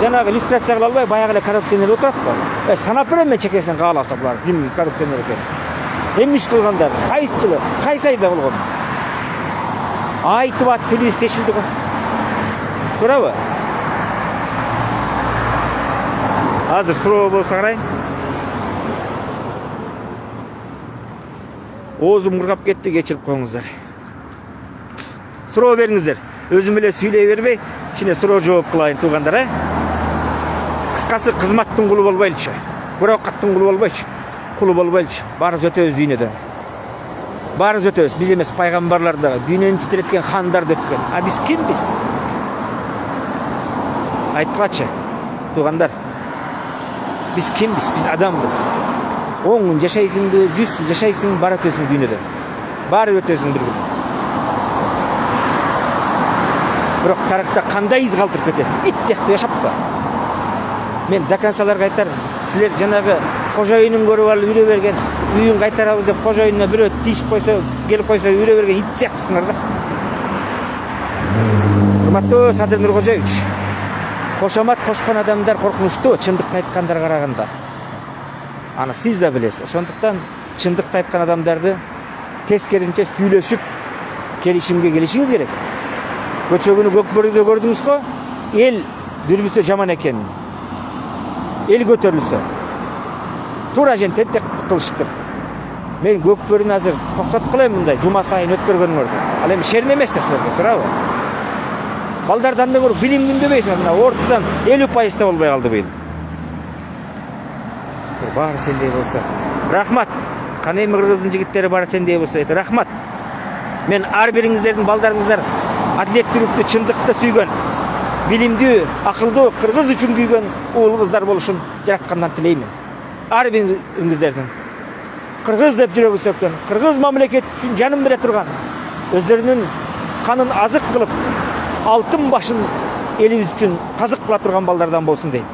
жанагы иллюстрация кыла албай, баягы эле коррупционер отурат го. Санап берем мен чекесин кааласа булар ким коррупционер экен. Эмне иш кылгандар? Кайсы жылы, кайсы айда болгон? Айтып ат төлөбүз тешилди го. Туурабы? Азыр суроо болсо карайын. Оозум кыргап кетти, кечирип коюңуздар. Суроо бериңиздер. Өзүм эле сүйлөй бербей, ичине суроо жооп кылайын туугандар, Кыскасы кызматтын кулу болбойлучу. Бирок-каттын кулу болбойчу. Кулу болбойлучу. Баарыбыз өтөбүз дүйнөдөн. Баарыбыз өтөбүз. Биз эмес пайгамбарлар дагы, дүйнөнү титиреткен хандар да өткөн. А биз кимбиз? Айткылачы, туугандар. Биз кимбиз? Биз адамбыз. 10 күн жашайсыңбы, 100 жыл жашайсың, бар өтөсүң дүйнөдө. Баары өтөсүң бир күн. Бирок тарыхта кандай из калтырып кетесиң? Ит сыяктуу жашаппа. Мен доконсаларга айтарым, силер жанагы кожоюнун көрүп алып үйрө берген, үйүн кайтарабыз деп кожоюнуна бирөө тийишип койсо, келип койсо үйрө берген ит сыяктысыңар да. Урматтуу Садыр Нуркожоевич, кошомат кошкон адамдар коркунучтуу, чындыкты айткандарга караганда. Аны сиз да билесиз. Ошондуктан чындыкты айткан адамдарды тескерисинче сүйлөшүп келишимге келишиңиз керек. Көчөгүнү Көкбөрүдө көрдүңүз го? Эл дүрбүсө жаман экен. Эл көтөрүлсө. Туура тентек кылыштыр. Мен Көкбөрүнү азыр токтотуп калайын мындай жума сайын өткөргөнүңөрдү. Ал эми шерин эмес да силерге, туурабы? Балдардан да көрүп билим күндөбөйсүңөр. Мына ортадан 50% да болбой калды быйыл. Баары сендей болсо. Рахмат. Канем Кыргыздын жигиттери баары сендей болсо, рахмат. Мен ар бириңиздердин балдарыңыздар адилеттүүлүктү, чындыкты сүйгөн, билимдүү, акылдуу, кыргыз үчүн күйгөн уул кыздар болушун жараткандан тилеймин. Ар бириңиздердин кыргыз деп жүрөгү сөккөн, кыргыз мамлекет үчүн жанын бере турган, өздөрүнүн канын азык кылып, алтын башын элибиз үчүн казык кыла турган балдардан болсун дейм.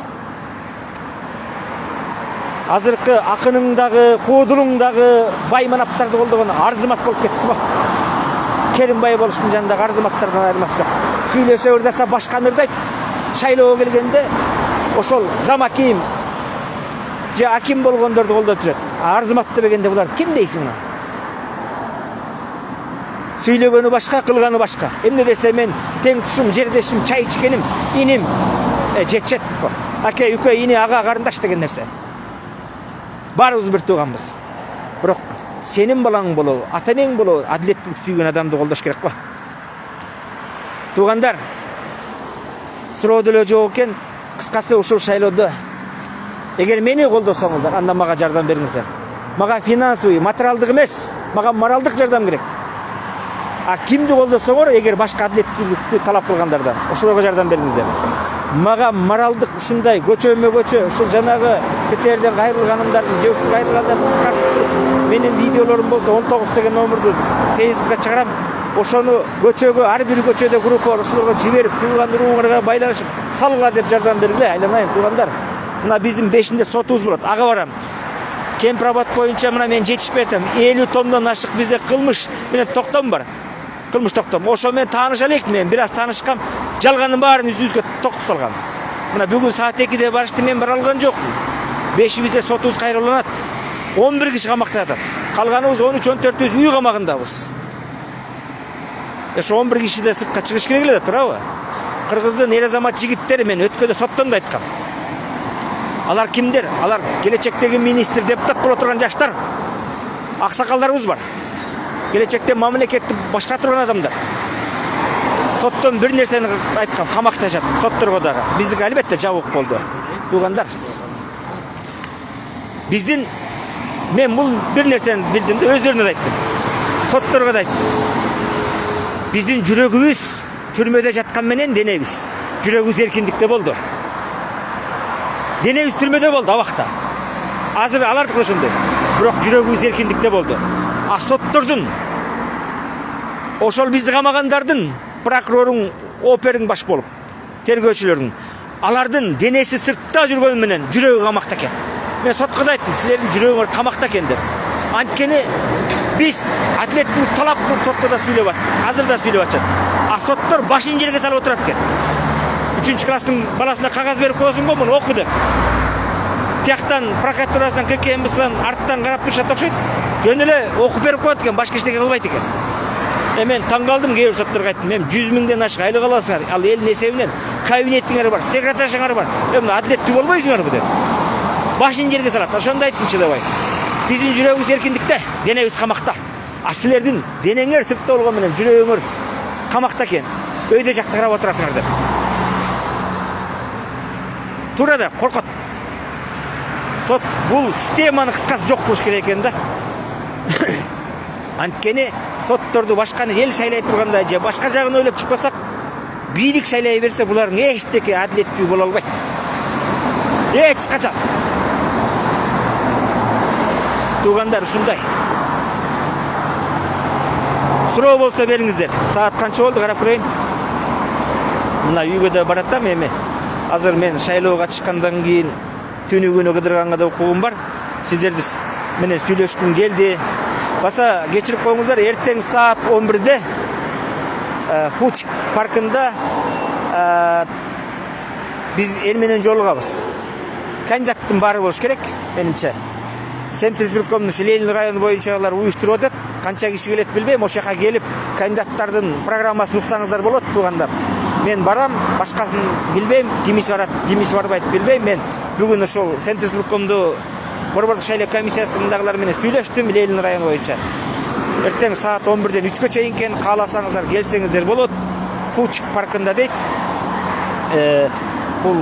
Азыркы акыныңдагы, куудулуңдагы бай манаптарды колдогон арзымат болуп кетти го. Керимбай болуштун жанындагы арзыматтардан айырмасы жок. Сүйлөсө ырдаса башканы ырдайт. Шайлоого келгенде ошол замаким же аким болгондорду колдоп жүрөт. Арзымат дегенде булар ким дейсиң мына? Сүйлөгөнү башка, кылганы башка. Эмне десе мен тең тушум, жердешим, чай ичкеним, иним жетчет. Аке, үкө, ини, ага, карындаш деген нерсе. Баарыбыз бир тууганбыз. Бирок сенин балаң болобу, ата энең болобу, адилеттүүлүк сүйгөн адамды колдош керек го. Туугандар, суроо деле жок экен. Кыскасы ушул шайлоодо эгер мени колдосоңуздар, анда мага жардам бериңиздер. Мага финансовый, материалдык эмес, мага моралдык жардам керек. А кимди колдосоңор, эгер башка адилеттүүлүктү талап кылгандардан, ошолорго жардам бериңиздер. Мага моралдык ушундай көчөмө-көчө, ушул жанагы кетерден кайрылганымдардын, же ушул кайрылгандардын менин видеолорум болсо 19 деген номерду Facebookка чыгарам. Ошону көчөгө, ар бир көчөдө группа бар, ошолорго жиберип, тууган урууңарга байланышып, салгыла деп жардам бергиле. Айланайын туугандар. Мына биздин 5-нде сотубуз болот. Ага барам. Кемпирабад боюнча мына мен жетишпей атам. 50 томдон ашык бизде кылмыш менен токтом бар. Кылмыш токтом. Ошо мен тааныша элек, мен бир аз таанышкам. Жалганын баарын үз-үзгө токуп салгам. Мына бүгүн саат 2-де барышты, мен бара алган жокмун. 5-бизде сотубуз кайрыланат. 11 киши камакта жатат. Калганыбыз 13-14 үй камагындабыз. Ошо 11 киши да сыртка чыгыш керек эле да, туурабы? Кыргыздын эл азамат жигиттери мен өткөдө соттон да айткам. Алар кимдер? Алар келечектеги министр, депутат боло турган жаштар. Аксакалдарыбыз бар. Келечекте мамлекетти башкара турган адамдар. Соттон бир нерсени айткам, камакта жатат, сотторго дагы. Биздики албетте жабык болду. Туугандар. Биздин мен бул бир нерсени билдим да өздөрүнө да айттым. Сотторго да айттым. Биздин жүрөгүбүз түрмөдө жаткан менен денебиз. Жүрөгүбүз эркиндикте болду. Денебиз түрмөдө болду абакта. Азыр алар ошондой. Бирок жүрөгүбүз эркиндикте болду. А соттордун, ошол бизди камагандардын, прокуроруң, опериң баш болуп, тергөөчүлөрүң, алардын денеси сыртта жүргөн менен жүрөгү камакта экен. Мен сотко да айттым, силердин жүрөгүңөр камакта экен деп. Анткени биз адилеттүүлүк талап кылып сотто да сүйлөп аттык, азыр да сүйлөп атышат. А соттор башын жерге салып отурат экен. 3 класстын баласына кагаз берип коесуң го, муну оку деп. Тияктан прокуратурасынан, ККМБсынан арттан карап турушат окшойт. Жөн эле окуп берип коет экен, башка эчтеке кылбайт экен. Мен таң калдым, кээ бир сотторго айттым, мен 100 миңден ашык айлык аласыңар, ал элдин эсебинен кабинетиңер бар, секретаршыңар бар. Мына адилеттүү болбойсуңарбы деп. Башын жерге салат. Ошондо айттым чыдабай. Биздин жүрөгүбүз эркиндикте, денебиз камакта. А силердин денеңер сыртта болгон менен жүрөгүңөр камакта экен. Өйдө жакта карап отурасыңар деп. Туура да коркот. Сот бул системаны кыскасы жок кылыш керек экен да. Анткени сотторду башканы эл шайлай турганда же башка жагын ойлоп чыкпасак, бийлик шайлай берсе булардын эчтеке адилеттүү боло албайт. Эч качан. Туугандар ушундай. Суроо болсо бериңиздер. Саат канча болду карап көрөйүн. Мына үйгө да баратам эми. Азыр мен шайлоого чыккандан кийин түнүгүнө кыдырганга да укугум бар. Сиздерди менен сүйлөшкүм келди. Баса кечирип коюңуздар, эртең саат 11-де Фуч паркында биз эл менен жолугабыз. Кандидаттын баары болуш керек, менимче. Сент-Петербургдун Ленин району боюнчалар уюштуруп атат. Канча киши келет билбейм, ошол жака келип кандидаттардын программасын уксаңыздар болот, туугандар. Мен барам, башкасын билбейм, кимис барат, кимис барбайт билбейм. Мен бүгүн ошол Сент-Петербургдун борбордук шайлоо комиссиясындагылар менен сүйлөштүм, Ленин району боюнча. Эртең саат 11-ден 3-кө чейин кааласаңыздар келсеңиздер болот. Фуч паркында дейт. Бул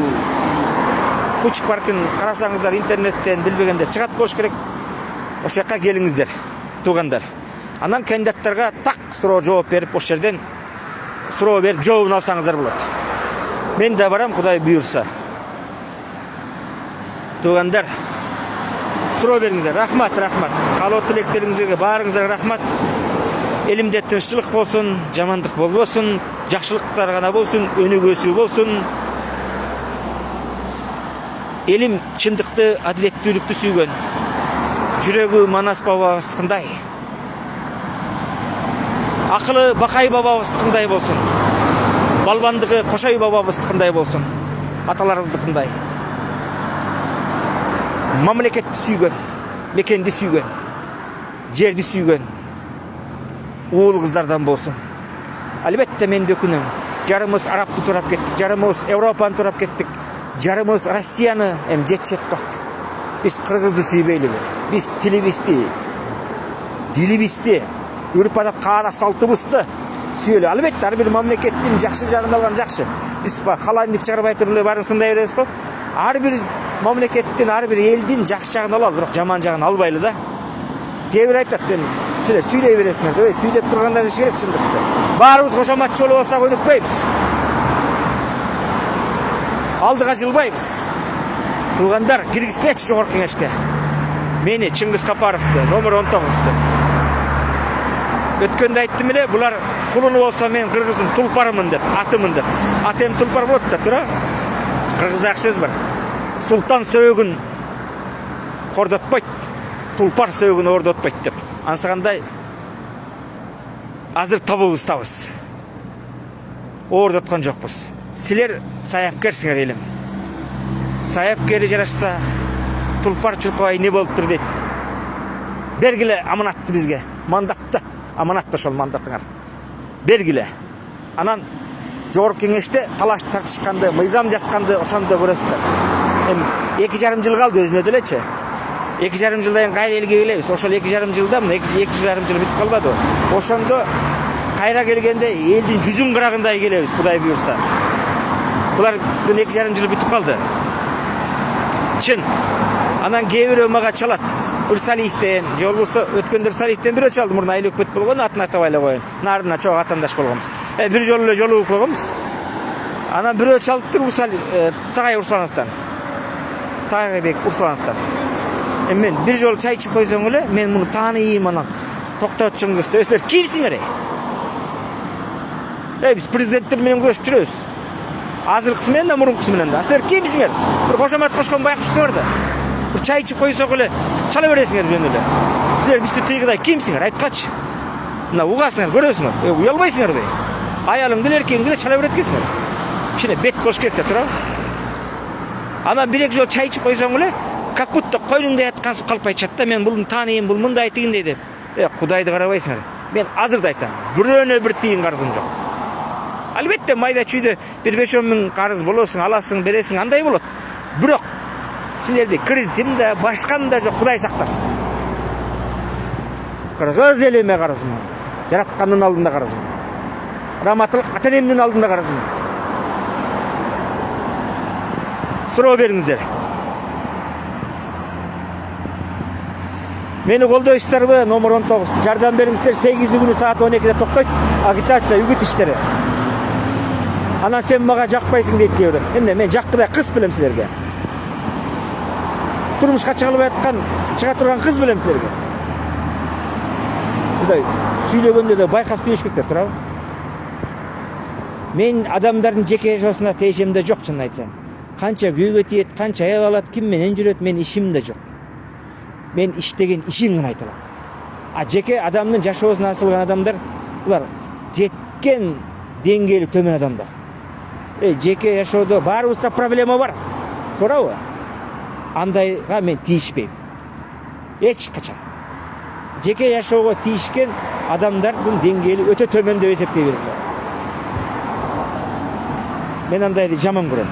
Фуч паркын карасаңыздар интернеттен билбегендер чыгат болуш керек. Ошол жака келиңиздер, туугандар. Анан кандидаттарга так суроо жооп берип, ошол жерден суроо берип жообун алсаңыздар болот. Мен да барам, Кудай буйрса. Туугандар, суроо бериңиздер. Рахмат. Каалоо тилектериңизге баарыңыздарга рахмат. Элимде тынччылык болсун, жамандык болбосун, жакшылыктар гана болсун, өнүгүүсү болсун. Элим чындыкты, адилеттүүлүктү сүйгөн. Жүрөгү Манас бабабыздыкындай. Акылы Бакай бабабыздыкындай болсун. Балбандыгы Кошой бабабыздыкындай болсун. Аталарыбыздыкындай. Мамлекетти сүйгөн, мекенди сүйгөн, жерди сүйгөн. Уул кыздардан болсун. Албетте мен де күнүм. Жарымыз Арапты турап кеттик, жарымыз Европаны турап кеттик. Жарымыз Россияны жетишет го. Биз кыргызды сүйбөйлүбү? Биз тилибизди, дилибизди, үрп-адат, каада салтыбызды сүйөлү. Албетте ар бир мамлекеттин жакшы жагын алган жакшы. Биз халайындык чыгарбай туруп эле баарын сындай беребиз го. Ар бир мамлекеттин, ар бир элдин жакшы жагын алалы, бирок жаман жагын албайлы да. Кээ бир айтат, силер сүйлөй бересиңер, сүйлөп тургандар иш керек чындыкты. Баарыбыз кошоматчы болуп алсак өнүкпөйбүз. Алдыга жылбайбыз. Туугандар, киргизгечи жогорку кеңешке. Мени Чыңгыз Капаровду, номер 19-ду. Өткөндө айттым эле, булар кулуну болсо мен кыргыздын тулпарымын деп, атымын деп. Атем тулпар болот да, тура. Кыргызда ак сөз бар. Султан сөөгүн кордотпойт, тулпар сөөгүн ордотпойт деп. Ансагандай азыр табыбыз. Ордоткон жокпуз. Силер саяпкерсиңер элим. Саяпкери жарашса тулпар чуркабай не болуптур дейт. Бергиле аманатты бизге. Мандатты. Аманат ошол мандатыңар. Бергиле. Анан жогорку кеңеште талаш тартышканды, мыйзам жазганды ошондо көрөсүздөр. 2,5 жыл калды өзүнө делечи. 2,5 жылдан кайра элге келебиз. Ошол 2,5 жылда мына 2,5 жыл бүтүп калбады. Ошондо кайра келгенде элдин жүзүн кырагындай келебиз, Кудай буйрса. Булардын 2,5 жыл бүтүп калды. Чын. Анан кээ бирөө мага чалат. Үрсалиевден, же болбосо өткөндө Үрсалиевден бирөө чалды, мурда айлык бүт болгон, атын атап айла коюн. Нарына чогуу атандаш болгонбуз. Бир жолу эле жолугуп койгонбуз. Анан бирөө чалыптыр Тагай Урсулановдон. Тагайбек Урсулановдон. Мен бир жолу чай ичип койсоң эле, мен муну тааныйм, анан токтот Чыңгыз, силер кимсиңер? Биз президенттер менен көрүшүп жүрөбүз. Азыркысы менен да, мурункусы менен да. Силер кимсиңер? Бир кошомат кошкон байкуштуңар да. Бир чай ичип койсок эле чала бересиңер жөн эле. Силер бизди тыйгыдай кимсиңер? Айткачы. Мына угасыңар, көрөсүңөр. Уялбайсыңарбы? Аялың деле эркегиң деле чала берет экенсиңер. Кичине бет болуш керек да, тура. Анан бир-эки жол чай ичип койсоң эле, как будто койнуңда яткансып калып айтышат да, мен буну тааныйм, бул мындай тигиндей деп. Кудайды карабайсыңар. Мен азыр да айтам, бирөөнө бир тиын карызым жок. Албетте майда чүйдө 1-5 миң карыз болосуң, аласың, бересиң, андай болот. Бирок силерди кредитим да, башкам да жок, Кудай сактасын. Кыргыз элиме карызмын. Жараткандын алдында карызмын. Раматылык ата-энемдин алдында карызмын. Суроо бериңиздер. Мени колдойсуздарбы? Номер 19. Жардам бериңиздер. 8 күнү саат 12-де токтойт. Агитация, үгүт иштери. Анан сен мага жакпайсың дейт кээ бирөө. Эмне мен жаккыдай кыз билем силерге. турмушка чыга турган кыз белем силерге. Мындай сүйлөгөндө да байкап сүйлөшүп кетип турабы? Мен адамдардын жеке жашоосуна тиешем да жок, чынын айтсам. Канча күйгө тиет, канча аял алат, ким менен жүрөт, мен ишим да жок. Мен иштеген ишин гана айталам. А жеке адамдын жашоосуна асылган адамдар булар жеткен деңгээли төмөн адамдар. Жеке жашоодо баарыбызда проблема бар. Туурабы? Андайга мен тийишпейм. Эч качан. Жеке жашоого тийишкен адамдардын деңгээли өтө төмөн деп эсептей берем. Мен андайды жаман көрөм.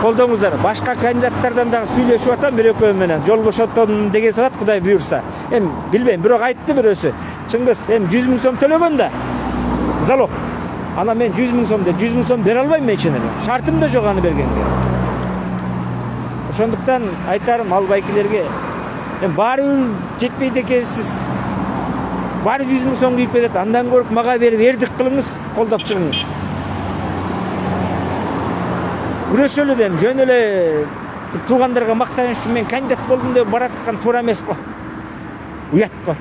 Колдоңуздар, башка кандидаттардан дагы сүйлөшүп атам, бир экөө менен жол бошотом деген саат Кудай буйрса. Эми билбейм, бирок айтты бирөөсү. Чыңгыз, эми 100 000 сом төлөгөн да. Залог. Ана мен 100 000 сом деп 100 000 сом бере албайм мен чын эле. Шартым да жок аны бергенге. Ошондуктан айтарым ал байкелерге, эми баары жетпейт экенсиз. Баары 100 000 сом күйүп кетет. Андан көрүп мага берип эрдик кылыңыз, колдоп чыгыңыз. Күрөшөлү дем, жөн эле туугандарга мактаныш үчүн мен кандидат болдум деп бараткан туура эмес го. Уят го.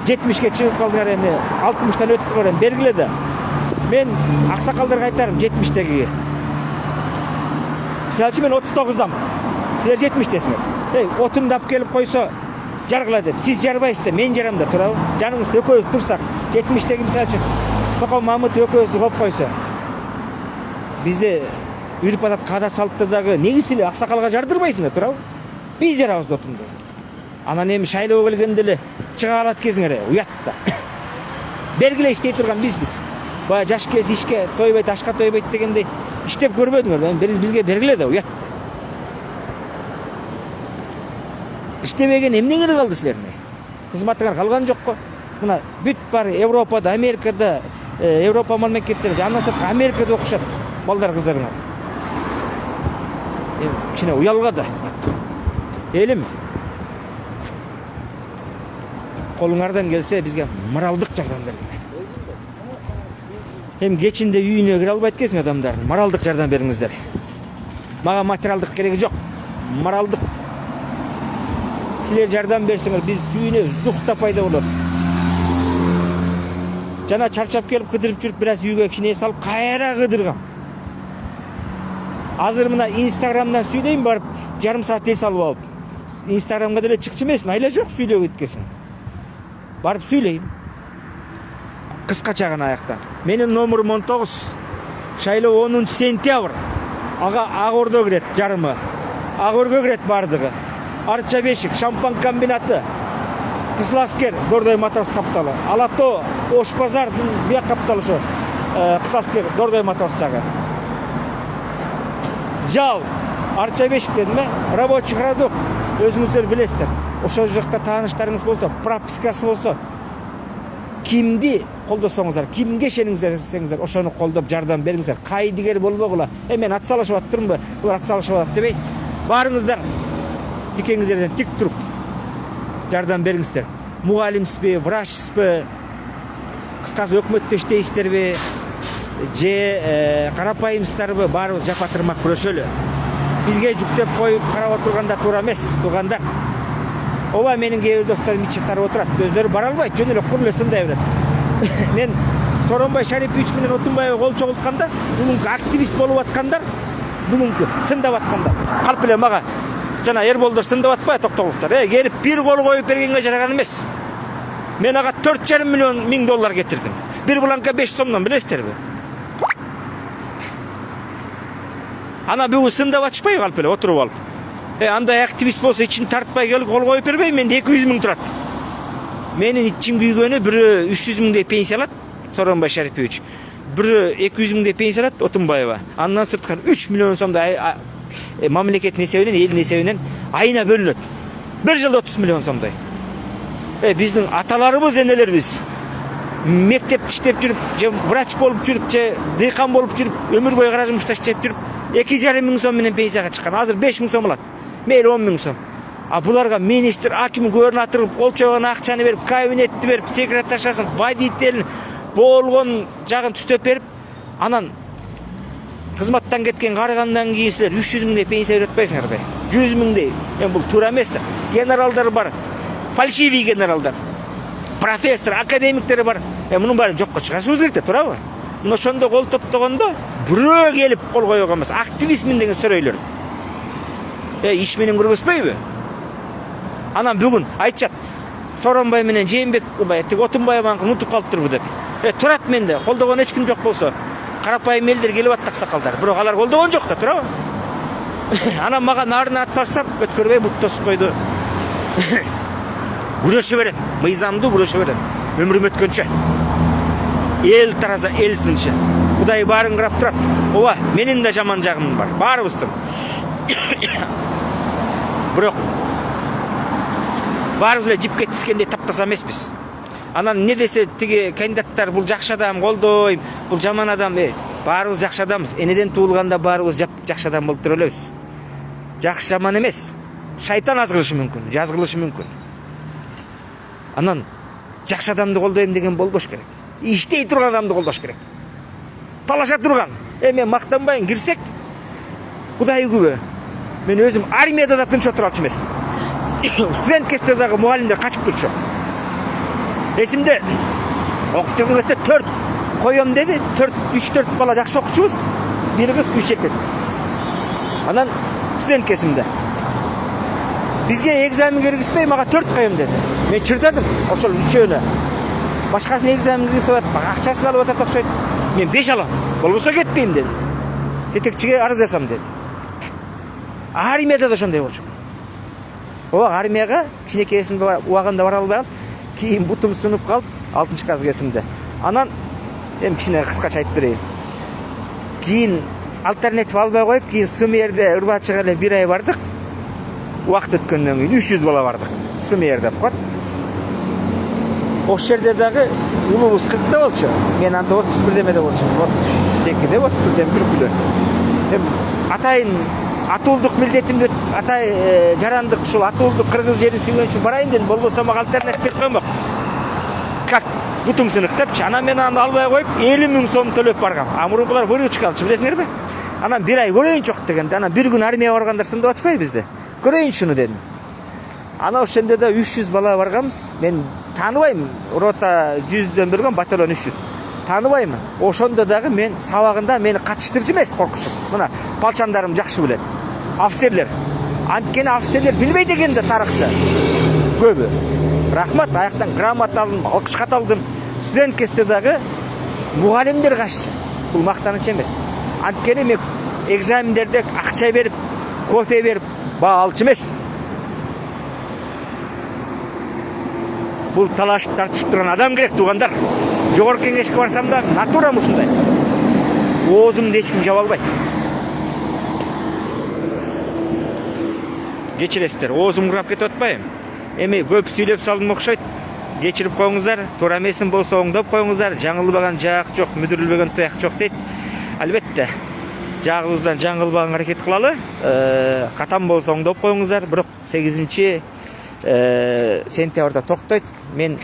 70ке чыгып калдыңар эми, 60тан өттүңөр эми бергиле да. Мен аксакалдарга айтарым 70тегиге. Силер үчүн мен 39дам. Силер 70тесиңер. Отунду алып келип койсо жаргыла деп. Сиз жарбайсыздар, мен жарам да, туурабы? Жаныңыз экөөбүз турсак, 70теги мисалы үчүн Токо Мамыт экөөбүздү коюп койсо, бизде үрүп атат каада салттардагы негизи эле аксакалга жардырбайсыңдар, туурабы? Биз жарабыз отунду. Анан эми шайлоого келгенде эле чыга алат кезиңер, уят да. Бергиле иштей турган бизбиз. Бая жаш кез ишке тойбойт, ашка тойбойт дегендей иштеп көрбөдүңөр, эми бизге бергиле да, уят. Иштебеген эмнеңер калды силердин? Кызматыңар калган жокко. Мына бүт бар Европада, Америкада, Европа мамлекеттерде, андан сырткы Америкада окушат балдар кыздарыңар. Кичине уялга да. Элим, колуңардан келсе бизге моралдык жардам бергиле. Эми кечинде үйүнө кире албайт экенсиң адамдар, моралдык жардам бериңиздер. Мага материалдык кереги жок, моралдык. Силер жардам берсеңер, биз сүйүнөбүз, рух да пайда болот. Жана чарчап келип кыдырып жүрүп бираз үйгө кичине салып, кайра кыдыргам. Азыр мына Инстаграмдан сүйлөйм барып, жарым саат эс алып алып. Инстаграмга деле чыкчы эмесмин, айла жок сүйлөп кеткесин. Барып сүйлөйм. Кыскача гана аяктан. Менин номерим 19. Шайлоо 10 сентябрь. Ага Ак Ордо кирет жарымы. Ак Өргө кирет бардыгы. Арча Бешик, Шампан комбинаты, Кызыл Аскер, Дордой Моторс капиталы. Алато, Ош базардын бияк капиталы ошо. Кызыл Аскер, Дордой Моторс жагы. Жал, Арча Бешик дедим, рабочий городок. Өзүңүздөр билесиздер. Ошол жакта тааныштарыңыз болсо, пропискасы болсо, кимди колдосоңуздар, кимге ишениңиздер, ошону колдоп жардам бериңиздер. Кайдыгер болбогула. Мен атсалышып аттырмбы? Булар атсалышып атат дебей. Барыңыздар. Тикеңиздерден тик туруп жардам бериңиздер. Мугалимсизби, врачсызбы, кыскасы өкмөттө иштейсиздерби, же карапайымсыздарбы, баарыбыз жапа-тырмак күрөшөлү. Бизге жүктөп коюп карап отурганда туура эмес, туугандар. Ооба менин кээ бир досторум ичи тарып отурат, өздөрү бара албайт, жөн эле кур эле сындай берет. Мен Сооронбай Шарипович менен Отунбаева кол чогултканда, бүгүнкү активист болуп аткандар, бүгүнкү сындап аткандар. Калп эле мага жана Эрболдор сындап атпай токтогулуктар. Келип бир кол коюп бергенге жараган эмес. Мен ага 4,5 миллион доллар кетирдим. Бир бланка 5 сомдон билесиздерби? Ана бүгүн сындап атышпай калп эле отуруп алып. Андай активист болсо ичин тартпай келип кол коюп бербейм, менде 200 000 турат. Менин ичим күйгөнү бирөө 300 000 пенсия алат, Сооронбай Шарипович. Бирөө 200 000 пенсия алат, Отунбаева. Андан сырткары 3 миллион сомдой мамлекеттин эсебинен, элдин эсебинен айына бөлүнөт. Bir жылда 30 миллион сомдой. Биздин аталарыбыз, энелерибиз мектепте иштеп жүрүп, же врач болуп жүрүп, же дыйкан болуп жүрүп, өмүр бою кара жумушта иштеп жүрүп, 2,5 миң сом менен пенсияга чыккан. Азыр 5 миң сом алат. Мейли 10 миң сом. А буларга министр, аким, губернатор болчогон акчаны берип, кабинетти берип, секретаршасын, водителин болгон жагын түстөп берип, анан кызматтан кеткен карыгандан кийин силер 300 миңдей пенсия берип атпайсыңарбы? 100 миңдей. Бул туура эмес да. Генералдар бар. Фальшивый генералдар. Профессор, академиктер бар. Мунун баарын жокко чыгарышыбыз керек да, туурабы? Мына ошондо кол топтогондо бирөө келип кол койгон эмес. Активистмин деген сөрөйлөр. Иш менен көргөзбөйбү? Анан бүгүн айтчат. Сооронбай менен Жээнбек тиги Отунбаеваныкын унутуп калыптырбы деп. Турат менде колдогон эч ким жок болсо, карапайым элдер келип аттак аксакалдар. Бирок алар колдогон жок да, туурабы? Анан мага нарын атпашсап өткөрбөй бут тосуп койду. Күрөшө берем, мыйзамды күрөшө берем. Өмүрүм өткөнчө. Эл тараза эл сынчы. Кудай баарын карап турат. Ооба, менин да жаман жагым бар. Баарыбыздын. Бирок баарыбыз эле жип кетишкендей таптаса эмеспиз. Анан не десе тиги кандидаттар бул жакшы адам колдойм, бул жаман адам. Баарыбыз жакшы адамбыз. Энеден туулганда баарыбыз жакшы адам болуп тура элебиз. Жакшы жаман эмес. Шайтан аз кылышы мүмкүн, жаз кылышы мүмкүн. Анан жакшы адамды колдойм деген болбош керек. Иштей турган адамды колдош керек. Талаша турган. Мен мактанбайын, кирсек Кудай күбө. Мен өзүм армияда да тынч отура алчу эмесмин. Студент кезде дагы мугалимдер качып турчу. Эсимде окуп жүргөн кезде 4 коем деди. 3-4 бала жакшы окучубуз. Бир кыз 3 эркек. Анан студент кезимде бизге экзамен киргизбей мага 4 коем деди. Мен чырдадым ошол үчөөнө. Башкасын экзамен киргизип атат, акчасын алып атат окшойт. Мен 5 алам. Болбосо кетпейм деди. Жетекчиге арыз жазам деди. Армияда да ошондой болчу. Ооба, армияга кичинекейсинде убагында бара албагам. Кийин бутум сынып калып, 6-класс кезимде. Анан кичине кыскача айтып берейин. Кийин альтернатив албай коюп, кийин СМРде Урбачыга эле 1 ай бардык. Убакыт өткөндөн кийин 300 бала бардык. СМР деп коет. Ошол жерде дагы улуубуз 40та болчу. Мен анда 31 демеде болчумун. 32де, 31ден бир күлөр. Атайын атуулдук милдетимди атай жарандык ушул атуулдук кыргыз жерин сүйгөн үчүн барайын дедим. Болбосо мага альтернатив берип коймок. Как бутуң сынык депчи. Анан мен аны албай коюп 50 миң сом төлөп баргам. Мурункулар выручка алчу, билесиңерби? Анан 1 ай көрөйүн жок дегенде, анан бир күн армияга баргандар сындып атпайбы бизде? Көрөйүн шуну дедим. Ана ошондо да 300 бала барганбыз. Мен тааныбайм. Рота 100дөн бөлгөн, батальон 300. Тааныбайм. Ошондо дагы мен сабагында мени катыштырчу эмес коркушуп. Мына палчандарым жакшы билет. Офицерлер. Анткени офицерлер билбейт экен да тарыхты. Көбү. Рахмат, аяктан грамота алдым, алкыш кат алдым. Студент кезде дагы мугалимдер кашчы. Бул мактаныч эмес. Анткени мен экзамендерде акча берип, кофе берип баа алчу эмес. Бул талаш тартышып турган адам керек, туугандар. Жогорку кеңешке барсам да натурам ушундай. Оозумду эч ким жаба албайт. Кечиресиздер, оозум курап кетип атпайбы? Эми көп сүйлөп салдым окшойт. Кечирип коюңуздар, туура эмесин болсо оңдоп коюңуздар. Жаңылбаган жаак жок, мүдүрүлбөгөн туяк жок дейт. Албетте, жаагыбыздан жаңылбаган аракет кылалы. Катам болсо оңдоп коюңуздар. Бирок 8 сентябрда токтойт. Мен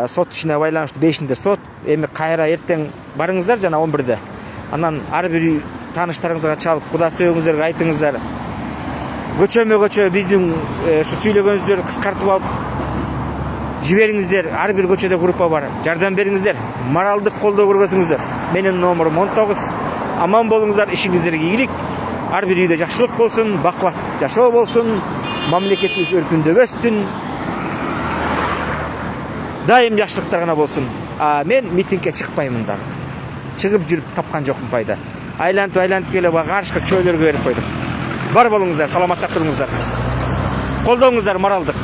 сот ишине байланыштуу 5-нде сот. Эми кайра эртең барыңыздар жана 11де. Анан ар бир тааныштарыңызга чалып, куда сөөгүңүздөргө айтыңыздар. Көчөмө-көчө биздин ушу сүйлөгөнүздөрдү кыскартып алып жибериңиздер. Ар бир көчөдө группа бар. Жардам бериңиздер. Моралдык колдоо көргөзүңүздөр. Менин номерим 19. Аман болуңуздар, ишиңиздерге ийгилик. Ар бир үйдө жакшылык болсун, бакубат жашоо болсун. Мамлекетибиз өркүндөп өссүн. Дайым жакшылыктар гана болсун. Мен митингге чыкпаймын дагы. Чыгып жүрүп тапкан жокмун пайда. Айлантып келип каршыга чөйлөргө берип койдум. Бар болуңуздар, саламатта туруңуздар. Колдооңуздар моралдык.